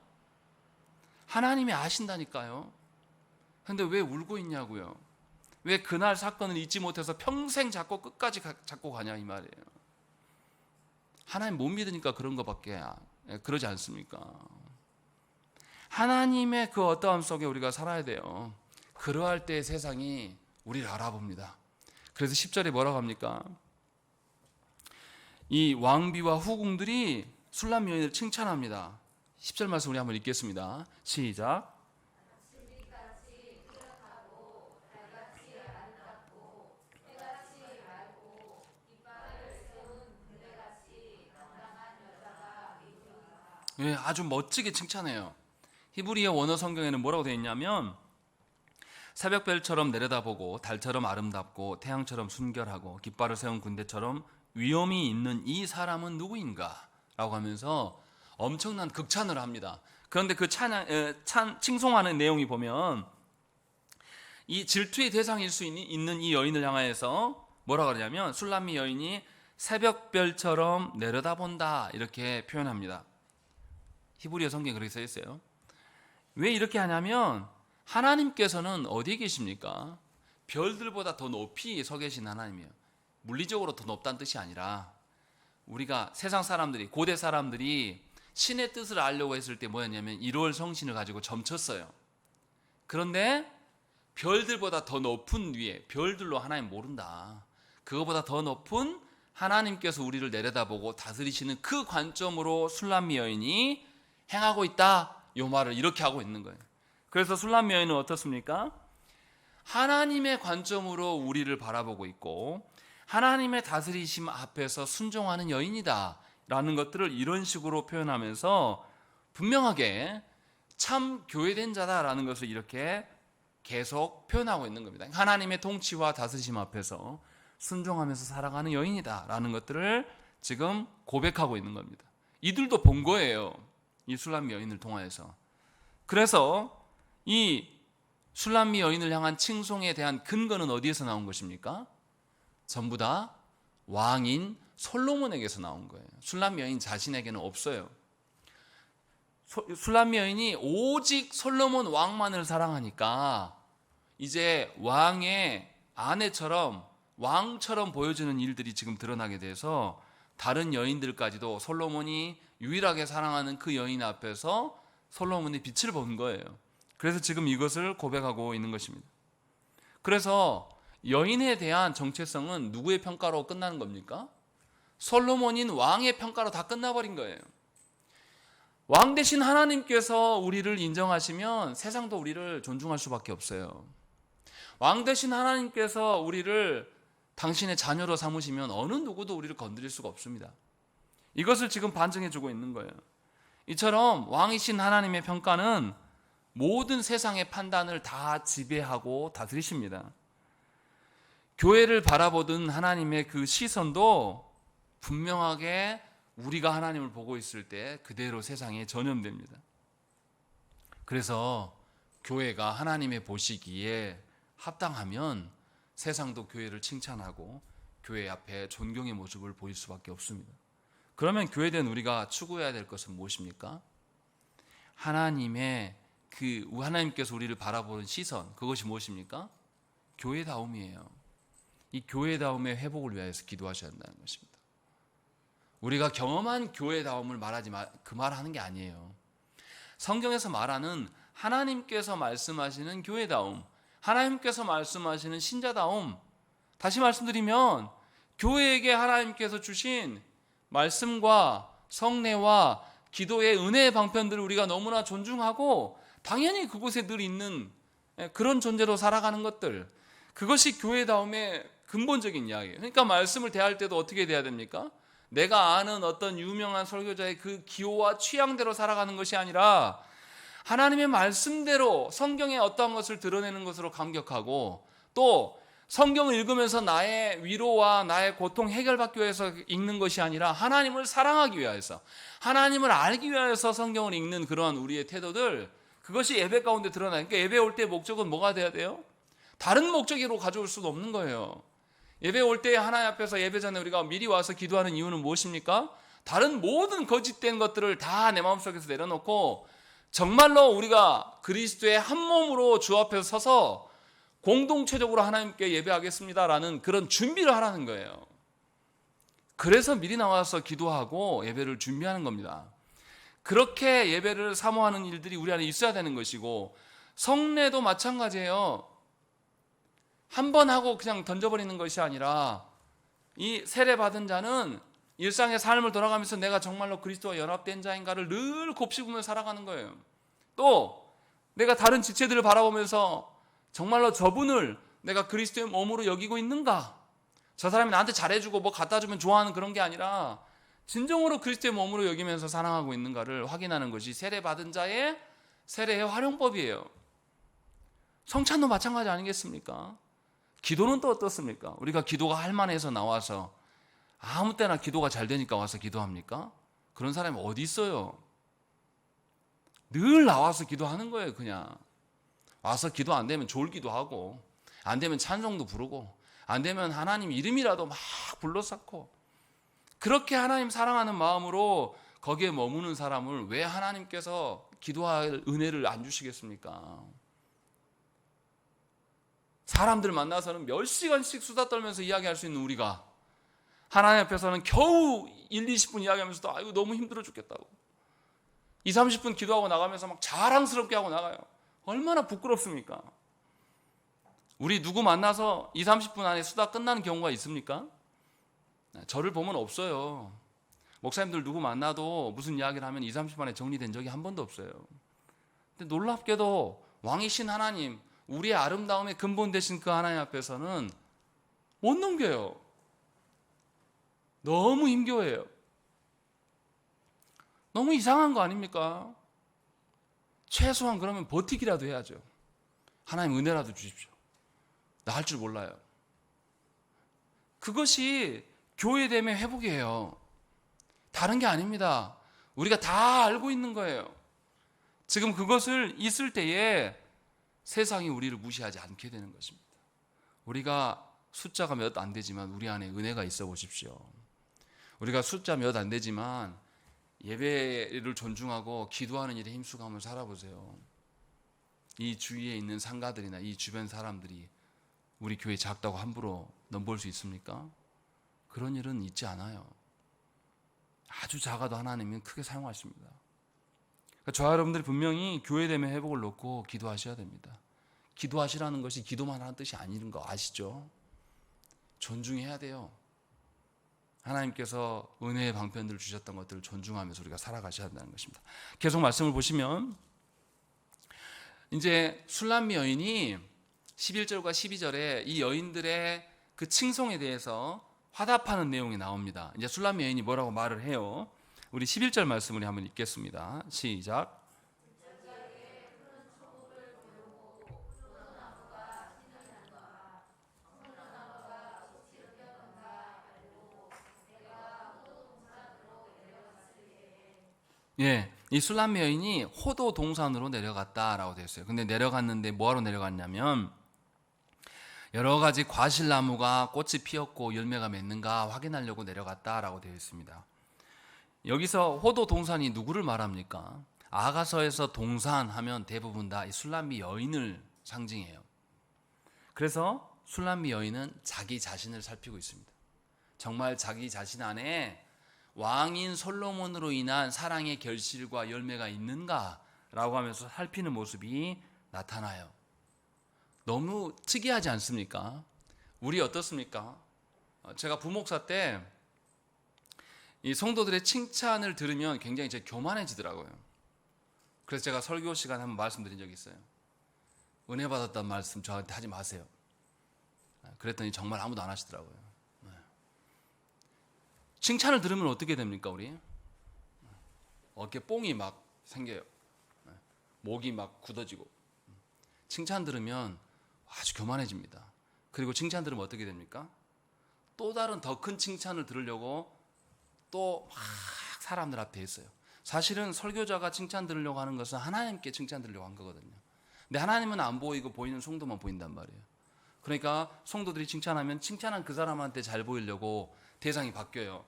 하나님이 아신다니까요. 근데 왜 울고 있냐고요. 왜 그날 사건을 잊지 못해서 평생 잡고 끝까지 잡고 가냐 이 말이에요. 하나님 못 믿으니까 그런 것밖에 그러지 않습니까? 하나님의 그 어떠함 속에 우리가 살아야 돼요. 그러할 때 세상이 우리를 알아봅니다. 그래서 10절에 뭐라고 합니까? 이 왕비와 후궁들이 술람 여인을 칭찬합니다. 10절 말씀 우리 한번 읽겠습니다. 시작. 예, 아주 멋지게 칭찬해요. 히브리어 원어 성경에는 뭐라고 되어 있냐면 새벽별처럼 내려다보고 달처럼 아름답고 태양처럼 순결하고 깃발을 세운 군대처럼 위엄이 있는 이 사람은 누구인가? 라고 하면서 엄청난 극찬을 합니다. 그런데 그 칭송하는 내용이 보면 이 질투의 대상일 수 있는 이 여인을 향하여서 뭐라 그러냐면 술람미 여인이 새벽별처럼 내려다본다 이렇게 표현합니다. 히브리어 성경에 그렇게 써 있어요. 왜 이렇게 하냐면 하나님께서는 어디에 계십니까? 별들보다 더 높이 서 계신 하나님이에요. 물리적으로 더 높다는 뜻이 아니라 우리가 세상 사람들이, 고대 사람들이 신의 뜻을 알려고 했을 때 뭐였냐면 1월 성신을 가지고 점쳤어요. 그런데 별들보다 더 높은 위에, 별들로 하나님 모른다, 그거보다 더 높은 하나님께서 우리를 내려다보고 다스리시는 그 관점으로 술람미 여인이 행하고 있다, 이 말을 이렇게 하고 있는 거예요. 그래서 술람미 여인은 어떻습니까? 하나님의 관점으로 우리를 바라보고 있고 하나님의 다스리심 앞에서 순종하는 여인이다 라는 것들을 이런 식으로 표현하면서 분명하게 참 교회된 자다라는 것을 이렇게 계속 표현하고 있는 겁니다. 하나님의 통치와 다스리심 앞에서 순종하면서 살아가는 여인이다 라는 것들을 지금 고백하고 있는 겁니다. 이들도 본 거예요, 이 술람미 여인을 통하여서. 그래서 이 술람미 여인을 향한 칭송에 대한 근거는 어디에서 나온 것입니까? 전부 다 왕인 솔로몬에게서 나온 거예요. 술람미 여인 자신에게는 없어요. 술람미 여인이 오직 솔로몬 왕만을 사랑하니까 이제 왕의 아내처럼, 왕처럼 보여주는 일들이 지금 드러나게 돼서 다른 여인들까지도 솔로몬이 유일하게 사랑하는 그 여인 앞에서 솔로몬이 빛을 본 거예요. 그래서 지금 이것을 고백하고 있는 것입니다. 그래서 여인에 대한 정체성은 누구의 평가로 끝나는 겁니까? 솔로몬인 왕의 평가로 다 끝나버린 거예요. 왕 대신 하나님께서 우리를 인정하시면 세상도 우리를 존중할 수밖에 없어요. 왕 대신 하나님께서 우리를 당신의 자녀로 삼으시면 어느 누구도 우리를 건드릴 수가 없습니다. 이것을 지금 반증해 주고 있는 거예요. 이처럼 왕이신 하나님의 평가는 모든 세상의 판단을 다 지배하고 다스리십니다. 교회를 바라보던 하나님의 그 시선도 분명하게 우리가 하나님을 보고 있을 때 그대로 세상에 전염됩니다. 그래서 교회가 하나님의 보시기에 합당하면 세상도 교회를 칭찬하고 교회 앞에 존경의 모습을 보일 수밖에 없습니다. 그러면 교회된 우리가 추구해야 될 것은 무엇입니까? 하나님께서 우리를 바라보는 시선, 그것이 무엇입니까? 교회다움이에요. 이 교회다움의 회복을 위해서 기도하셔야 한다는 것입니다. 우리가 경험한 교회다움을 그 말하는 게 아니에요. 성경에서 말하는 하나님께서 말씀하시는 교회다움, 하나님께서 말씀하시는 신자다움, 다시 말씀드리면 교회에게 하나님께서 주신 말씀과 성례와 기도의 은혜의 방편들을 우리가 너무나 존중하고 당연히 그곳에 늘 있는 그런 존재로 살아가는 것들, 그것이 교회다움의 근본적인 이야기예요. 그러니까 말씀을 대할 때도 어떻게 돼야 됩니까? 내가 아는 어떤 유명한 설교자의 그 기호와 취향대로 살아가는 것이 아니라 하나님의 말씀대로 성경의 어떠한 것을 드러내는 것으로 감격하고, 또 성경을 읽으면서 나의 위로와 나의 고통 해결받기 위해서 읽는 것이 아니라 하나님을 사랑하기 위해서, 하나님을 알기 위해서 성경을 읽는 그러한 우리의 태도들, 그것이 예배 가운데 드러나니까 예배 올 때 목적은 뭐가 돼야 돼요? 다른 목적으로 가져올 수가 없는 거예요. 예배 올 때 하나님 앞에서 예배 전에 우리가 미리 와서 기도하는 이유는 무엇입니까? 다른 모든 거짓된 것들을 다 내 마음속에서 내려놓고 정말로 우리가 그리스도의 한 몸으로 주 앞에서 서서 공동체적으로 하나님께 예배하겠습니다라는 그런 준비를 하라는 거예요. 그래서 미리 나와서 기도하고 예배를 준비하는 겁니다. 그렇게 예배를 사모하는 일들이 우리 안에 있어야 되는 것이고, 성례도 마찬가지예요. 한 번 하고 그냥 던져버리는 것이 아니라 이 세례 받은 자는 일상의 삶을 돌아가면서 내가 정말로 그리스도와 연합된 자인가를 늘 곱씹으며 살아가는 거예요. 또 내가 다른 지체들을 바라보면서 정말로 저분을 내가 그리스도의 몸으로 여기고 있는가? 저 사람이 나한테 잘해주고 뭐 갖다 주면 좋아하는 그런 게 아니라 진정으로 그리스도의 몸으로 여기면서 사랑하고 있는가를 확인하는 것이 세례 받은 자의 세례의 활용법이에요. 성찬도 마찬가지 아니겠습니까? 기도는 또 어떻습니까? 우리가 기도가 할 만해서 나와서 아무 때나 기도가 잘 되니까 와서 기도합니까? 그런 사람이 어디 있어요? 늘 나와서 기도하는 거예요. 그냥 와서 기도 안 되면 졸 기도하고, 안 되면 찬송도 부르고, 안 되면 하나님 이름이라도 막 불러 쌓고, 그렇게 하나님 사랑하는 마음으로 거기에 머무는 사람을 왜 하나님께서 기도할 은혜를 안 주시겠습니까? 사람들 만나서는 몇 시간씩 수다 떨면서 이야기할 수 있는 우리가 하나님 앞에서는 겨우 1, 20분 이야기하면서도 아이고 너무 힘들어 죽겠다고 2, 30분 기도하고 나가면서 막 자랑스럽게 하고 나가요. 얼마나 부끄럽습니까? 우리 누구 만나서 2, 30분 안에 수다 끝나는 경우가 있습니까? 저를 보면 없어요. 목사님들 누구 만나도 무슨 이야기를 하면 2, 30분 안에 정리된 적이 한 번도 없어요. 근데 놀랍게도 왕이신 하나님, 우리의 아름다움의 근본 되신 그 하나님 앞에서는 못 넘겨요. 너무 힘겨워해요. 너무 이상한 거 아닙니까? 최소한 그러면 버티기라도 해야죠. 하나님 은혜라도 주십시오. 나 할 줄 몰라요. 그것이 교회됨의 회복이에요. 다른 게 아닙니다. 우리가 다 알고 있는 거예요. 지금 그것을 있을 때에 세상이 우리를 무시하지 않게 되는 것입니다. 우리가 숫자가 몇 안 되지만 우리 안에 은혜가 있어 보십시오. 우리가 숫자 몇 안 되지만 예배를 존중하고 기도하는 일에 힘쓰고 한번 살아보세요. 이 주위에 있는 상가들이나 이 주변 사람들이 우리 교회 작다고 함부로 넘볼 수 있습니까? 그런 일은 있지 않아요. 아주 작아도 하나님은 크게 사용하십니다. 그러니까 저와 여러분들이 분명히 교회됨의 회복을 놓고 기도하셔야 됩니다. 기도하시라는 것이 기도만 하는 뜻이 아닌 거 아시죠? 존중해야 돼요. 하나님께서 은혜의 방편들을 주셨던 것들을 존중하면서 우리가 살아가셔야 한다는 것입니다. 계속 말씀을 보시면 이제 술람미 여인이 11절과 12절에 이 여인들의 그 칭송에 대해서 화답하는 내용이 나옵니다. 이제 술람미 여인이 뭐라고 말을 해요. 우리 11절 말씀을 한번 읽겠습니다. 시작. 예, 이 술람미 여인이 호도 동산으로 내려갔다라고 되어 있어요. 근데 내려갔는데 뭐하러 내려갔냐면 여러 가지 과실나무가 꽃이 피었고 열매가 맺는가 확인하려고 내려갔다라고 되어 있습니다. 여기서 호도 동산이 누구를 말합니까? 아가서에서 동산 하면 대부분 다 이 술람미 여인을 상징해요. 그래서 술람미 여인은 자기 자신을 살피고 있습니다. 정말 자기 자신 안에 왕인 솔로몬으로 인한 사랑의 결실과 열매가 있는가라고 하면서 살피는 모습이 나타나요. 너무 특이하지 않습니까? 우리 어떻습니까? 제가 부목사 때 이 성도들의 칭찬을 들으면 굉장히 이제 교만해지더라고요. 그래서 제가 설교 시간에 한번 말씀드린 적이 있어요. 은혜 받았다는 말씀 저한테 하지 마세요. 그랬더니 정말 아무도 안 하시더라고요. 칭찬을 들으면 어떻게 됩니까, 우리? 어깨 뽕이 막 생겨요. 목이 막 굳어지고. 칭찬 들으면 아주 교만해집니다. 그리고 칭찬 들으면 어떻게 됩니까? 또 다른 더 큰 칭찬을 들으려고 또 막 사람들 앞에 있어요. 사실은 설교자가 칭찬 들으려고 하는 것은 하나님께 칭찬 들으려고 한 거거든요. 근데 하나님은 안 보이고 보이는 성도만 보인단 말이에요. 그러니까 성도들이 칭찬하면 칭찬한 그 사람한테 잘 보이려고 대상이 바뀌어요.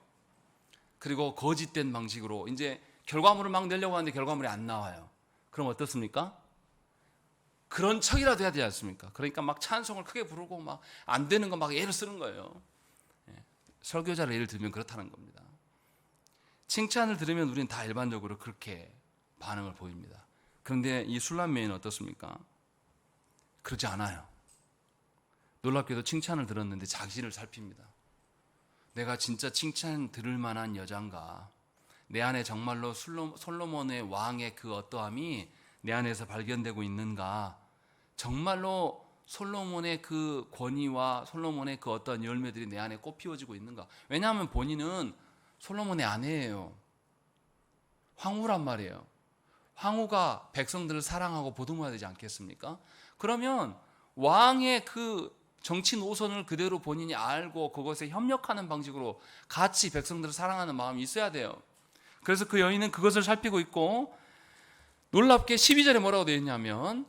그리고 거짓된 방식으로 이제 결과물을 막 내려고 하는데 결과물이 안 나와요. 그럼 어떻습니까? 그런 척이라도 해야 되지 않습니까? 그러니까 막 찬송을 크게 부르고 막 안 되는 거 막 예를 쓰는 거예요. 설교자를 예를 들면 그렇다는 겁니다. 칭찬을 들으면 우리는 다 일반적으로 그렇게 반응을 보입니다. 그런데 이 술람미 여인은 어떻습니까? 그렇지 않아요. 놀랍게도 칭찬을 들었는데 자신을 살핍니다. 내가 진짜 칭찬 들을 만한 여잔가? 내 안에 정말로 솔로몬의 왕의 그 어떠함이 내 안에서 발견되고 있는가? 정말로 솔로몬의 그 권위와 솔로몬의 그 어떤 열매들이 내 안에 꽃피워지고 있는가? 왜냐하면 본인은 솔로몬의 아내예요. 황후란 말이에요. 황후가 백성들을 사랑하고 보듬어야 되지 않겠습니까? 그러면 왕의 그 정치 노선을 그대로 본인이 알고 그것에 협력하는 방식으로 같이 백성들을 사랑하는 마음이 있어야 돼요. 그래서 그 여인은 그것을 살피고 있고, 놀랍게 12절에 뭐라고 되어 있냐면,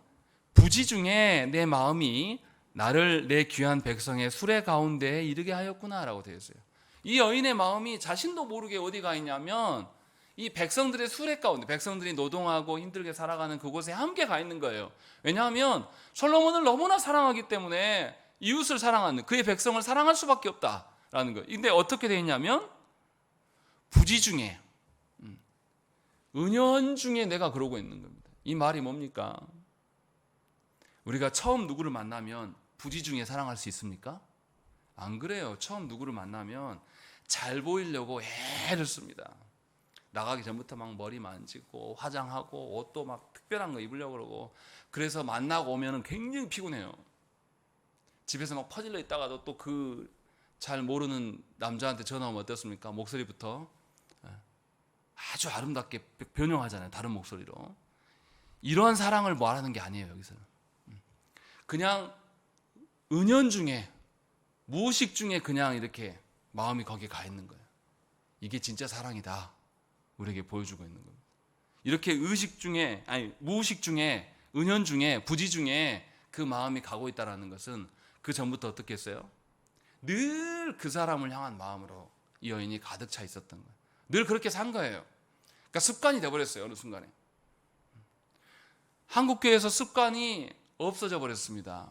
부지 중에 내 마음이 나를 내 귀한 백성의 수레 가운데에 이르게 하였구나 라고 되어 있어요. 이 여인의 마음이 자신도 모르게 어디 가 있냐면 이 백성들의 수레 가운데, 백성들이 노동하고 힘들게 살아가는 그곳에 함께 가 있는 거예요. 왜냐하면 솔로몬을 너무나 사랑하기 때문에 이웃을 사랑하는, 그의 백성을 사랑할 수밖에 없다라는 거예요. 근데 어떻게 되어 있냐면 부지 중에, 은연중에 내가 그러고 있는 겁니다. 이 말이 뭡니까? 우리가 처음 누구를 만나면 부지 중에 사랑할 수 있습니까? 안 그래요. 처음 누구를 만나면 잘 보이려고 애를 씁니다. 나가기 전부터 막 머리 만지고 화장하고 옷도 막 특별한 거 입으려고 그러고, 그래서 만나고 오면 굉장히 피곤해요. 집에서 막 퍼질러 있다가도 또 그 잘 모르는 남자한테 전화 오면 어떻습니까? 목소리부터 아주 아름답게 변형하잖아요. 다른 목소리로. 이러한 사랑을 말하는 게 아니에요. 여기서는 그냥 은연중에, 무의식 중에 그냥 이렇게 마음이 거기에 가 있는 거예요. 이게 진짜 사랑이다, 우리에게 보여주고 있는 겁니다. 이렇게 의식 중에, 아니 무의식 중에, 은연 중에, 부지 중에 그 마음이 가고 있다는 것은 그 전부터 어떻게 했어요? 늘 그 사람을 향한 마음으로 이 여인이 가득 차 있었던 거예요. 늘 그렇게 산 거예요. 그러니까 습관이 돼버렸어요. 어느 순간에 한국교회에서 습관이 없어져 버렸습니다.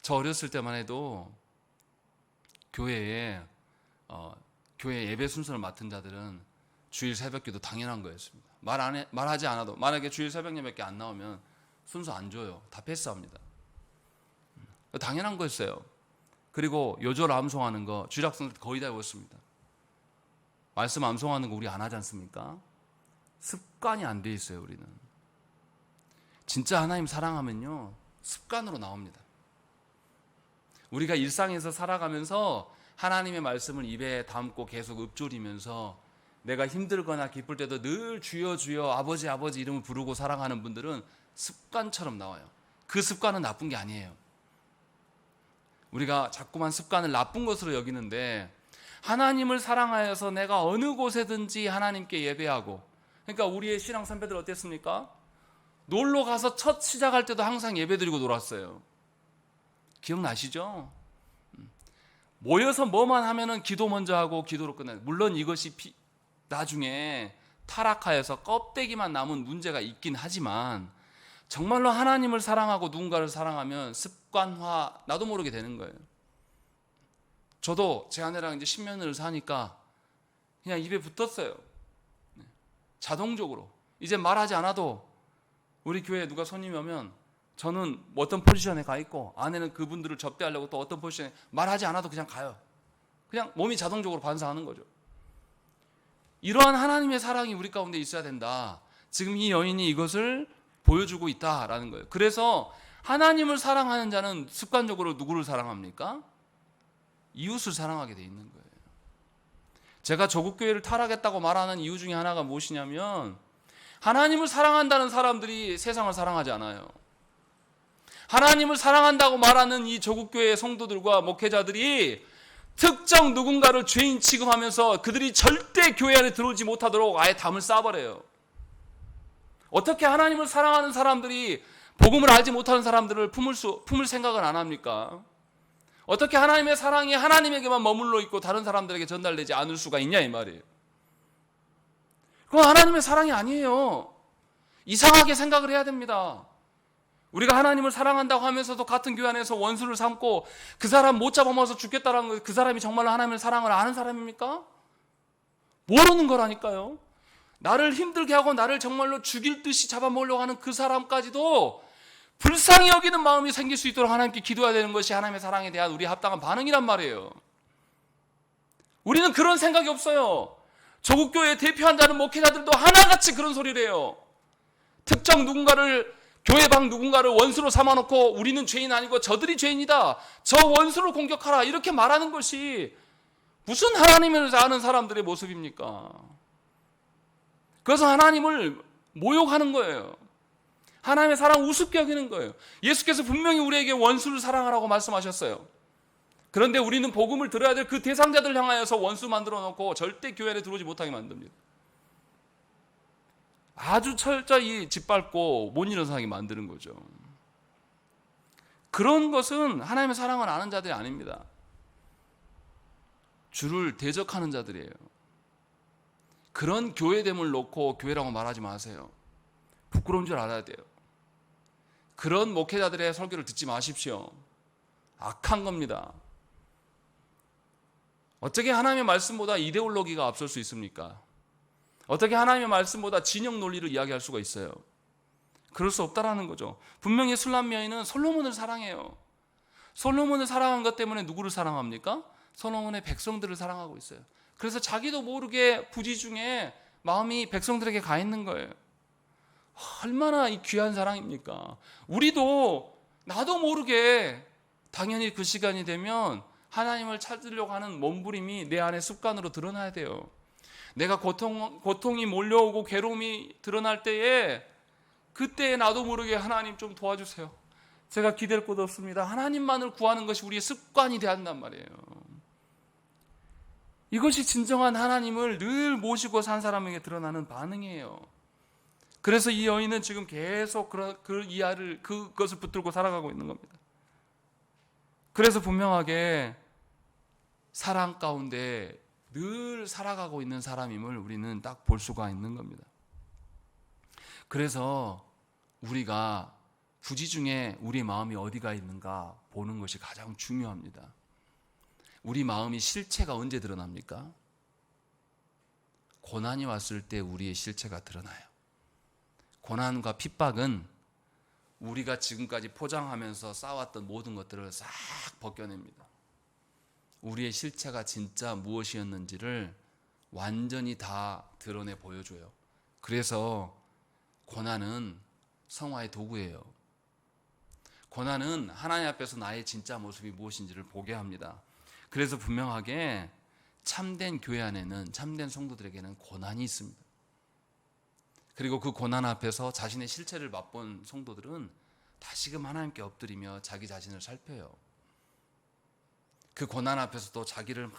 저 어렸을 때만 해도 교회 예배 순서를 맡은 자들은 주일 새벽기도 당연한 거였습니다. 말하지 않아도, 만약에 주일 새벽 예배밖에 안 나오면 순서 안 줘요. 다 패스합니다. 당연한 거였어요. 그리고 요절 암송하는 거 주일 학생들 거의 다 외웠습니다. 말씀 암송하는 거 우리 안 하지 않습니까? 습관이 안 돼 있어요. 우리는 진짜 하나님 사랑하면요, 습관으로 나옵니다. 우리가 일상에서 살아가면서 하나님의 말씀을 입에 담고 계속 읊조리면서 내가 힘들거나 기쁠 때도 늘 주여 주여 아버지 아버지 이름을 부르고 살아가는 분들은 습관처럼 나와요. 그 습관은 나쁜 게 아니에요. 우리가 자꾸만 습관을 나쁜 것으로 여기는데, 하나님을 사랑하여서 내가 어느 곳에든지 하나님께 예배하고, 그러니까 우리의 신앙 선배들 어땠습니까? 놀러 가서 첫 시작할 때도 항상 예배드리고 놀았어요. 기억나시죠? 모여서 뭐만 하면은 기도 먼저 하고 기도로 끝나요. 물론 이것이 나중에 타락하여서 껍데기만 남은 문제가 있긴 하지만, 정말로 하나님을 사랑하고 누군가를 사랑하면 습관화, 나도 모르게 되는 거예요. 저도 제 아내랑 이제 10년을 사니까 그냥 입에 붙었어요. 자동적으로. 이제 말하지 않아도 우리 교회에 누가 손님이 오면 저는 어떤 포지션에 가 있고, 아내는 그분들을 접대하려고 또 어떤 포지션에, 말하지 않아도 그냥 가요. 그냥 몸이 자동적으로 반사하는 거죠. 이러한 하나님의 사랑이 우리 가운데 있어야 된다. 지금 이 여인이 이것을 보여주고 있다라는 거예요. 그래서 하나님을 사랑하는 자는 습관적으로 누구를 사랑합니까? 이웃을 사랑하게 돼 있는 거예요. 제가 조국교회를 타락했다고 말하는 이유 중에 하나가 무엇이냐면, 하나님을 사랑한다는 사람들이 세상을 사랑하지 않아요. 하나님을 사랑한다고 말하는 이 조국교회의 성도들과 목회자들이 특정 누군가를 죄인 취급하면서 그들이 절대 교회 안에 들어오지 못하도록 아예 담을 쌓아버려요. 어떻게 하나님을 사랑하는 사람들이 복음을 알지 못하는 사람들을 품을 생각을 안 합니까? 어떻게 하나님의 사랑이 하나님에게만 머물러 있고 다른 사람들에게 전달되지 않을 수가 있냐, 이 말이에요. 그건 하나님의 사랑이 아니에요. 이상하게 생각을 해야 됩니다. 우리가 하나님을 사랑한다고 하면서도 같은 교회 안에서 원수를 삼고 그 사람 못 잡아먹어서 죽겠다라는 거, 그 사람이 정말로 하나님의 사랑을 아는 사람입니까? 모르는 거라니까요. 나를 힘들게 하고 나를 정말로 죽일 듯이 잡아먹으려고 하는 그 사람까지도 불쌍히 여기는 마음이 생길 수 있도록 하나님께 기도해야 되는 것이 하나님의 사랑에 대한 우리의 합당한 반응이란 말이에요. 우리는 그런 생각이 없어요. 조국교회 대표한다는 목회자들도 하나같이 그런 소리를 해요. 특정 누군가를, 교회 방 누군가를 원수로 삼아놓고 우리는 죄인 아니고 저들이 죄인이다, 저 원수를 공격하라, 이렇게 말하는 것이 무슨 하나님을 아는 사람들의 모습입니까? 그래서 하나님을 모욕하는 거예요. 하나님의 사랑 우습게 여기는 거예요. 예수께서 분명히 우리에게 원수를 사랑하라고 말씀하셨어요. 그런데 우리는 복음을 들어야 될 그 대상자들 향하여서 원수 만들어 놓고 절대 교회 안에 들어오지 못하게 만듭니다. 아주 철저히 짓밟고 못 일어나게 만드는 거죠. 그런 것은 하나님의 사랑을 아는 자들이 아닙니다. 주를 대적하는 자들이에요. 그런 교회됨을 놓고 교회라고 말하지 마세요. 부끄러운 줄 알아야 돼요. 그런 목회자들의 설교를 듣지 마십시오. 악한 겁니다. 어떻게 하나님의 말씀보다 이데올로기가 앞설 수 있습니까? 어떻게 하나님의 말씀보다 진영 논리를 이야기할 수가 있어요? 그럴 수 없다라는 거죠. 분명히 술람 여인은 솔로몬을 사랑해요. 솔로몬을 사랑한 것 때문에 누구를 사랑합니까? 솔로몬의 백성들을 사랑하고 있어요. 그래서 자기도 모르게 부지중에 마음이 백성들에게 가 있는 거예요. 얼마나 이 귀한 사랑입니까? 우리도 나도 모르게 당연히 그 시간이 되면 하나님을 찾으려고 하는 몸부림이 내 안에 습관으로 드러나야 돼요. 내가 고통이 몰려오고 괴로움이 드러날 때에 그때 나도 모르게 하나님 좀 도와주세요. 제가 기댈 곳 없습니다. 하나님만을 구하는 것이 우리의 습관이 돼야 한단 말이에요. 이것이 진정한 하나님을 늘 모시고 산 사람에게 드러나는 반응이에요. 그래서 이 여인은 지금 계속 그것을 붙들고 살아가고 있는 겁니다. 그래서 분명하게 사랑 가운데 늘 살아가고 있는 사람임을 우리는 딱 볼 수가 있는 겁니다. 그래서 우리가 부지중에 우리 마음이 어디가 있는가 보는 것이 가장 중요합니다. 우리 마음이 실체가 언제 드러납니까? 고난이 왔을 때 우리의 실체가 드러나요. 고난과 핍박은 우리가 지금까지 포장하면서 쌓아왔던 모든 것들을 싹 벗겨냅니다. 우리의 실체가 진짜 무엇이었는지를 완전히 다 드러내 보여줘요. 그래서 고난은 성화의 도구예요. 고난은 하나님 앞에서 나의 진짜 모습이 무엇인지를 보게 합니다. 그래서 분명하게 참된 교회 안에는, 참된 성도들에게는 고난이 있습니다. 그리고 그 고난 앞에서 자신의 실체를 맛본 성도들은 다시금 하나님께 엎드리며 자기 자신을 살펴요. 그 고난 앞에서도 자기를 막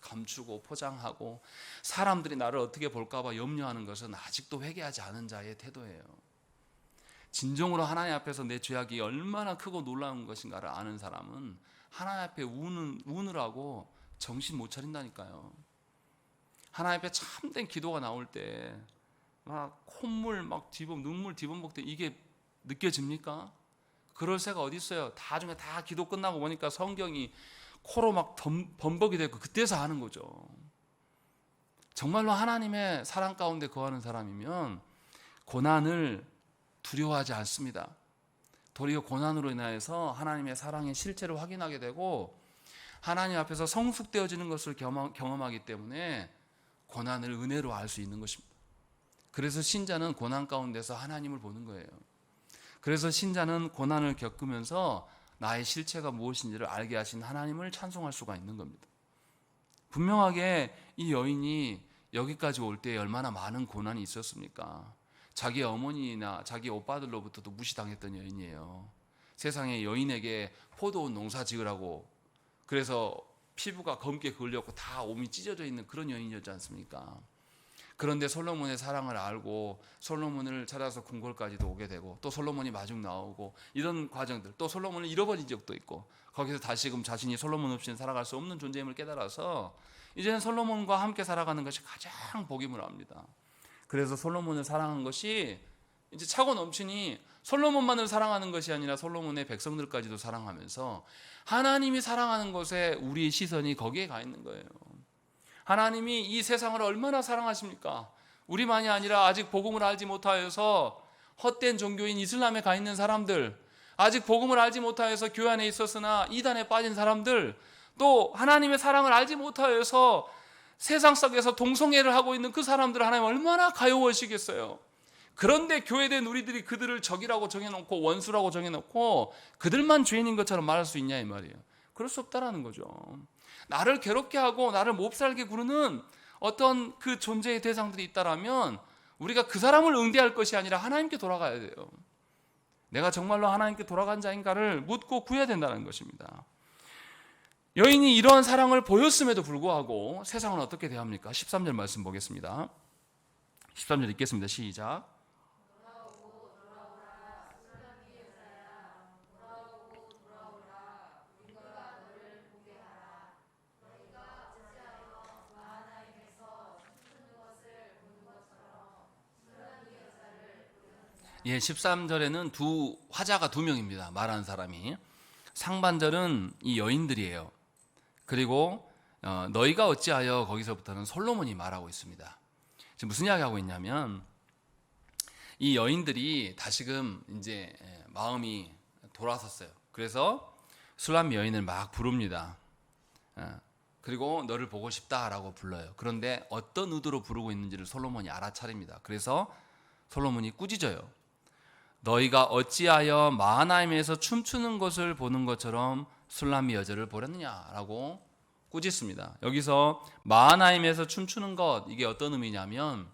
감추고 포장하고 사람들이 나를 어떻게 볼까 봐 염려하는 것은 아직도 회개하지 않은 자의 태도예요. 진정으로 하나님 앞에서 내 죄악이 얼마나 크고 놀라운 것인가를 아는 사람은 하나님 앞에 우느라고 정신 못 차린다니까요. 하나님 앞에 참된 기도가 나올 때 막 콧물 막 눈물 뒤범벅 때 이게 느껴집니까? 그럴 새가 어디 있어요? 나중에 다 기도 끝나고 보니까 성경이 코로 막 범벅이 되고 그때서 아는 거죠. 정말로 하나님의 사랑 가운데 거하는 사람이면 고난을 두려워하지 않습니다. 도리어 고난으로 인하여서 하나님의 사랑의 실체를 확인하게 되고 하나님 앞에서 성숙되어지는 것을 경험하기 때문에 고난을 은혜로 알 수 있는 것입니다. 그래서 신자는 고난 가운데서 하나님을 보는 거예요. 그래서 신자는 고난을 겪으면서 나의 실체가 무엇인지를 알게 하신 하나님을 찬송할 수가 있는 겁니다. 분명하게 이 여인이 여기까지 올 때 얼마나 많은 고난이 있었습니까? 자기 어머니나 자기 오빠들로부터도 무시당했던 여인이에요. 세상에 여인에게 포도원 농사 지으라고 그래서 피부가 검게 그을렸고 다 몸이 찢어져 있는 그런 여인이었지 않습니까? 그런데 솔로몬의 사랑을 알고 솔로몬을 찾아서 궁궐까지도 오게 되고 또 솔로몬이 마중 나오고 이런 과정들, 또 솔로몬을 잃어버린 적도 있고 거기서 다시금 자신이 솔로몬 없이는 살아갈 수 없는 존재임을 깨달아서 이제는 솔로몬과 함께 살아가는 것이 가장 복임을 합니다. 그래서 솔로몬을 사랑한 것이 이제 차고 넘치니 솔로몬만을 사랑하는 것이 아니라 솔로몬의 백성들까지도 사랑하면서 하나님이 사랑하는 것에 우리의 시선이 거기에 가 있는 거예요. 하나님이 이 세상을 얼마나 사랑하십니까? 우리만이 아니라 아직 복음을 알지 못하여서 헛된 종교인 이슬람에 가 있는 사람들, 아직 복음을 알지 못하여서 교회 안에 있었으나 이단에 빠진 사람들, 또 하나님의 사랑을 알지 못하여서 세상 속에서 동성애를 하고 있는 그 사람들을 하나님 얼마나 가여워하시겠어요. 그런데 교회된 우리들이 그들을 적이라고 정해놓고 원수라고 정해놓고 그들만 죄인인 것처럼 말할 수 있냐 이 말이에요. 그럴 수 없다라는 거죠. 나를 괴롭게 하고 나를 몹살게 구르는 어떤 그 존재의 대상들이 있다라면 우리가 그 사람을 응대할 것이 아니라 하나님께 돌아가야 돼요. 내가 정말로 하나님께 돌아간 자인가를 묻고 구해야 된다는 것입니다. 여인이 이러한 사랑을 보였음에도 불구하고 세상은 어떻게 대합니까? 13절 말씀 보겠습니다. 13절 읽겠습니다. 시작. 예, 13절에는 화자가 두 명입니다. 말하는 사람이. 상반절은 이 여인들이에요. 그리고 너희가 어찌하여, 거기서부터는 솔로몬이 말하고 있습니다. 지금 무슨 이야기 하고 있냐면 이 여인들이 다시금 이제 마음이 돌아섰어요. 그래서 술람 여인을 막 부릅니다. 그리고 너를 보고 싶다라고 불러요. 그런데 어떤 의도로 부르고 있는지를 솔로몬이 알아차립니다. 그래서 솔로몬이 꾸짖어요. 너희가 어찌하여 마하나임에서 춤추는 것을 보는 것처럼 술람미 여자를 보렸느냐라고 꾸짖습니다. 여기서 마하나임에서 춤추는 것, 이게 어떤 의미냐면,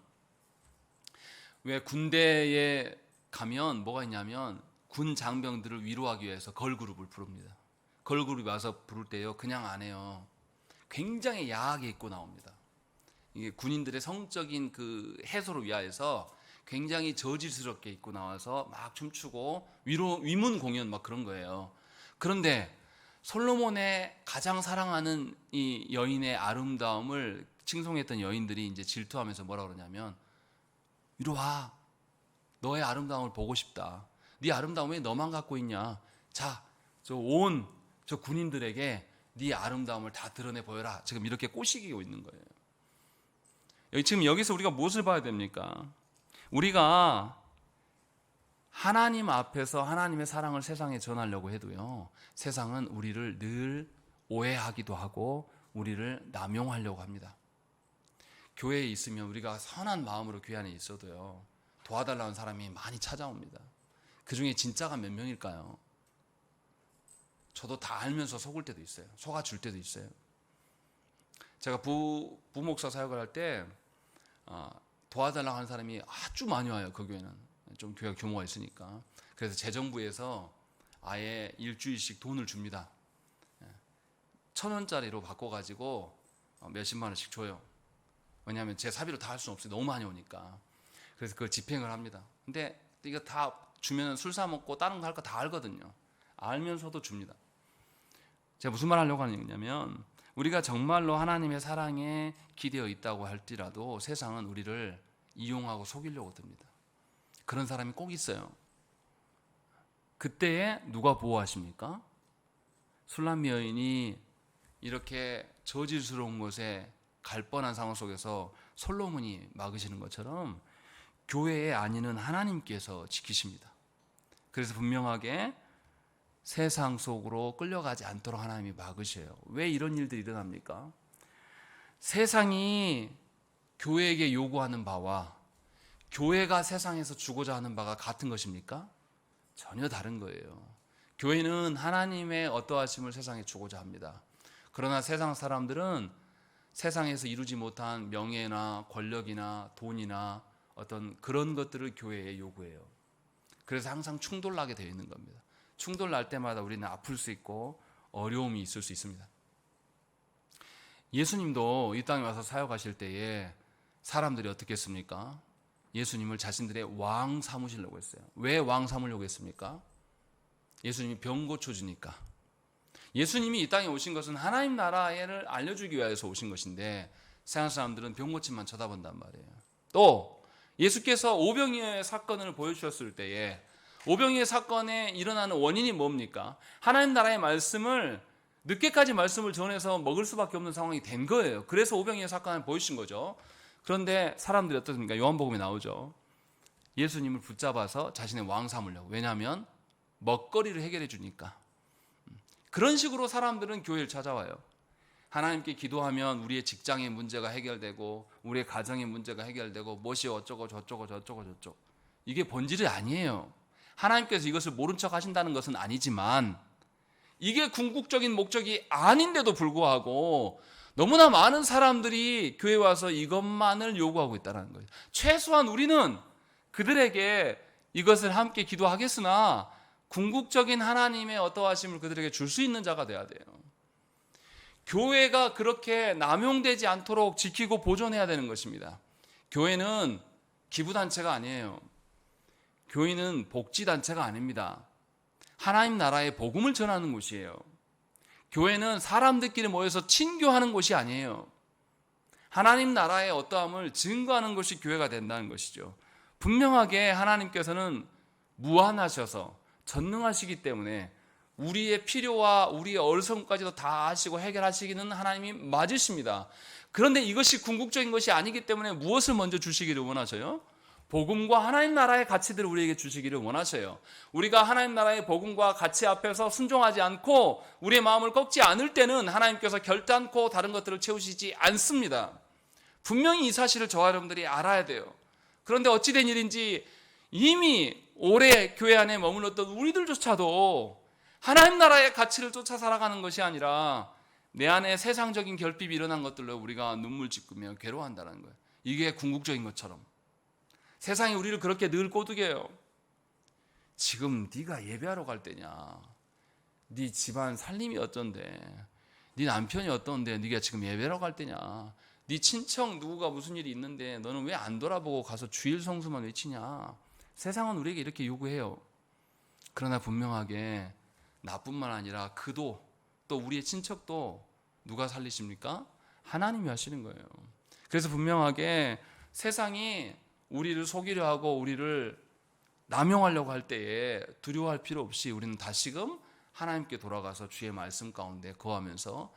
왜 군대에 가면 뭐가 있냐면 군 장병들을 위로하기 위해서 걸그룹을 부릅니다. 걸그룹이 와서 부를 때요, 그냥 안 해요. 굉장히 야하게 입고 나옵니다. 이게 군인들의 성적인 그 해소를 위하여서 굉장히 저질스럽게 입고 나와서 막 춤추고 위문 공연 막 그런 거예요. 그런데 솔로몬의 가장 사랑하는 이 여인의 아름다움을 칭송했던 여인들이 이제 질투하면서 뭐라 그러냐면, 이리 와, 너의 아름다움을 보고 싶다. 네 아름다움 왜 너만 갖고 있냐? 자, 저 군인들에게 네 아름다움을 다 드러내 보여라. 지금 이렇게 꼬시기고 있는 거예요. 지금 여기서 우리가 무엇을 봐야 됩니까? 우리가 하나님 앞에서 하나님의 사랑을 세상에 전하려고 해도요, 세상은 우리를 늘 오해하기도 하고 우리를 남용하려고 합니다. 교회에 있으면 우리가 선한 마음으로 교회 안에 있어도요, 도와달라는 사람이 많이 찾아옵니다. 그 중에 진짜가 몇 명일까요? 저도 다 알면서 속을 때도 있어요. 속아줄 때도 있어요. 제가 부목사 사역을 할 때 도와달라고 하는 사람이 아주 많이 와요. 그 교회는 좀 교회가 규모가 있으니까. 그래서 재정부에서 아예 일주일씩 돈을 줍니다. 1,000원짜리로 바꿔가지고 몇십만 원씩 줘요. 왜냐하면 제 사비로 다 할 수는 없어요. 너무 많이 오니까. 그래서 그걸 집행을 합니다. 근데 이거 다 주면 술 사 먹고 다른 거 할 거 다 알거든요. 알면서도 줍니다. 제가 무슨 말 하려고 하는 거냐면, 우리가 정말로 하나님의 사랑에 기대어 있다고 할지라도 세상은 우리를 이용하고 속이려고 듭니다. 그런 사람이 꼭 있어요. 그때에 누가 보호하십니까? 술람 여인이 이렇게 저질스러운 곳에 갈 뻔한 상황 속에서 솔로몬이 막으시는 것처럼 교회의 안위는 하나님께서 지키십니다. 그래서 분명하게 세상 속으로 끌려가지 않도록 하나님이 막으셔요. 왜 이런 일들이 일어납니까? 세상이 교회에게 요구하는 바와 교회가 세상에서 주고자 하는 바가 같은 것입니까? 전혀 다른 거예요. 교회는 하나님의 어떠하심을 세상에 주고자 합니다. 그러나 세상 사람들은 세상에서 이루지 못한 명예나 권력이나 돈이나 어떤 그런 것들을 교회에 요구해요. 그래서 항상 충돌나게 되어 있는 겁니다. 충돌 날 때마다 우리는 아플 수 있고 어려움이 있을 수 있습니다. 예수님도 이 땅에 와서 사역하실 때에 사람들이 어떻게 했습니까? 예수님을 자신들의 왕 삼으시려고 했어요. 왜 왕 삼으려고 했습니까? 예수님이 병 고쳐주니까. 예수님이 이 땅에 오신 것은 하나님 나라를 알려주기 위해서 오신 것인데 세상 사람들은 병 고침만 쳐다본단 말이에요. 또 예수께서 오병이어의 사건을 보여주셨을 때에 오병이어 사건에 일어나는 원인이 뭡니까? 하나님 나라의 말씀을 늦게까지 말씀을 전해서 먹을 수밖에 없는 상황이 된 거예요. 그래서 오병이어 사건을 보여주신 거죠. 그런데 사람들이 어떻습니까? 요한복음에 나오죠. 예수님을 붙잡아서 자신의 왕 삼으려고. 왜냐하면 먹거리를 해결해 주니까. 그런 식으로 사람들은 교회를 찾아와요. 하나님께 기도하면 우리의 직장의 문제가 해결되고 우리의 가정의 문제가 해결되고 무엇이 어쩌고 저쩌고. 이게 본질이 아니에요. 하나님께서 이것을 모른 척 하신다는 것은 아니지만 이게 궁극적인 목적이 아닌데도 불구하고 너무나 많은 사람들이 교회 와서 이것만을 요구하고 있다는 거예요. 최소한 우리는 그들에게 이것을 함께 기도하겠으나 궁극적인 하나님의 어떠하심을 그들에게 줄 수 있는 자가 돼야 돼요. 교회가 그렇게 남용되지 않도록 지키고 보존해야 되는 것입니다. 교회는 기부단체가 아니에요. 교회는 복지단체가 아닙니다. 하나님 나라의 복음을 전하는 곳이에요. 교회는 사람들끼리 모여서 친교하는 곳이 아니에요. 하나님 나라의 어떠함을 증거하는 것이 교회가 된다는 것이죠. 분명하게 하나님께서는 무한하셔서 전능하시기 때문에 우리의 필요와 우리의 어리석음까지도 다 아시고 해결하시기는 하나님이 맞으십니다. 그런데 이것이 궁극적인 것이 아니기 때문에 무엇을 먼저 주시기를 원하셔요? 복음과 하나님 나라의 가치들을 우리에게 주시기를 원하셔요. 우리가 하나님 나라의 복음과 가치 앞에서 순종하지 않고 우리의 마음을 꺾지 않을 때는 하나님께서 결단코 다른 것들을 채우시지 않습니다. 분명히 이 사실을 저와 여러분들이 알아야 돼요. 그런데 어찌된 일인지 이미 오래 교회 안에 머물렀던 우리들조차도 하나님 나라의 가치를 쫓아 살아가는 것이 아니라 내 안에 세상적인 결핍이 일어난 것들로 우리가 눈물 짓으며 괴로워한다는 거예요. 이게 궁극적인 것처럼. 세상이 우리를 그렇게 늘 꼬드겨요. 지금 네가 예배하러 갈 때냐? 네 집안 살림이 어떤데? 네 남편이 어떤데 네가 지금 예배하러 갈 때냐? 네 친척 누구가 무슨 일이 있는데 너는 왜 안 돌아보고 가서 주일 성수만 외치냐? 세상은 우리에게 이렇게 요구해요. 그러나 분명하게 나뿐만 아니라 그도 또 우리의 친척도 누가 살리십니까? 하나님이 하시는 거예요. 그래서 분명하게 세상이 우리를 속이려 하고 우리를 남용하려고 할 때에 두려워할 필요 없이 우리는 다시금 하나님께 돌아가서 주의 말씀 가운데 거하면서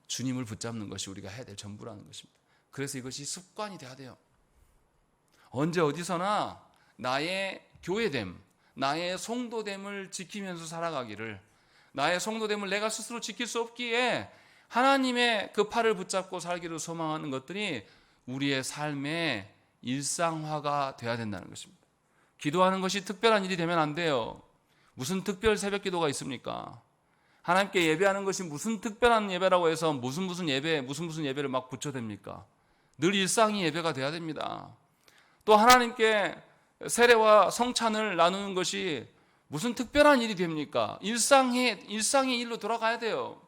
주님을 붙잡는 것이 우리가 해야 될 전부라는 것입니다. 그래서 이것이 습관이 돼야 돼요. 언제 어디서나 나의 교회됨, 나의 성도됨을 지키면서 살아가기를, 나의 성도됨을 내가 스스로 지킬 수 없기에 하나님의 그 팔을 붙잡고 살기를 소망하는 것들이 우리의 삶의 일상화가 돼야 된다는 것입니다. 기도하는 것이 특별한 일이 되면 안 돼요. 무슨 특별 새벽 기도가 있습니까? 하나님께 예배하는 것이 무슨 특별한 예배라고 해서 무슨 예배를 막 붙여댑니까? 늘 일상이 예배가 돼야 됩니다. 또 하나님께 세례와 성찬을 나누는 것이 무슨 특별한 일이 됩니까? 일상의 일로 돌아가야 돼요.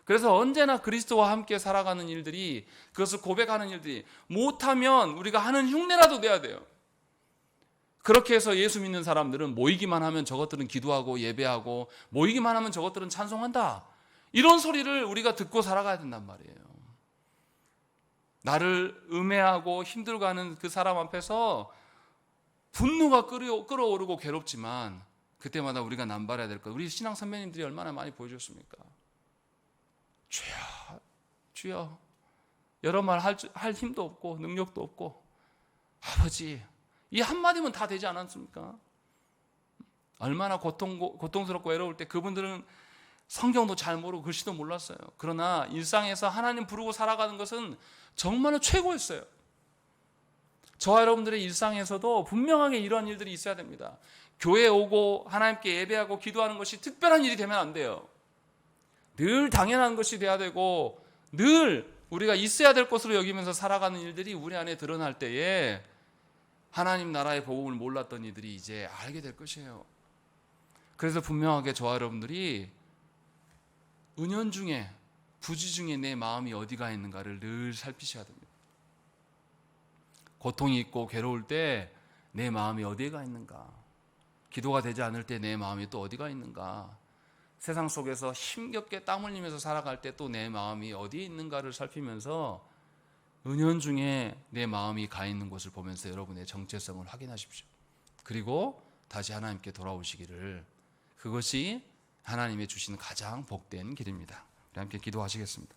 그래서 언제나 그리스도와 함께 살아가는 일들이, 그것을 고백하는 일들이 못하면 우리가 하는 흉내라도 내야 돼요. 그렇게 해서 예수 믿는 사람들은 모이기만 하면 저것들은 기도하고 예배하고, 모이기만 하면 저것들은 찬송한다, 이런 소리를 우리가 듣고 살아가야 된단 말이에요. 나를 음해하고 힘들고 하는 그 사람 앞에서 분노가 끓어오르고 괴롭지만 그때마다 우리가 남발해야 될 것, 우리 신앙 선배님들이 얼마나 많이 보여줬습니까? 주여, 여러 말 할 힘도 없고 능력도 없고, 아버지, 이 한마디면 다 되지 않았습니까? 얼마나 고통스럽고 외로울 때 그분들은 성경도 잘 모르고 글씨도 몰랐어요. 그러나 일상에서 하나님 부르고 살아가는 것은 정말로 최고였어요. 저와 여러분들의 일상에서도 분명하게 이러한 일들이 있어야 됩니다. 교회에 오고 하나님께 예배하고 기도하는 것이 특별한 일이 되면 안 돼요. 늘 당연한 것이 돼야 되고, 늘 우리가 있어야 될 것으로 여기면서 살아가는 일들이 우리 안에 드러날 때에 하나님 나라의 복음을 몰랐던 이들이 이제 알게 될 것이에요. 그래서 분명하게 저와 여러분들이 은연중에, 부지 중에 내 마음이 어디가 있는가를 늘 살피셔야 됩니다. 고통이 있고 괴로울 때 내 마음이 어디가 있는가, 기도가 되지 않을 때 내 마음이 또 어디가 있는가, 세상 속에서 힘겹게 땀 흘리면서 살아갈 때 또 내 마음이 어디에 있는가를 살피면서 은연중에 내 마음이 가 있는 곳을 보면서 여러분의 정체성을 확인하십시오. 그리고 다시 하나님께 돌아오시기를, 그것이 하나님의 주시는 가장 복된 길입니다. 우리 함께 기도하시겠습니다.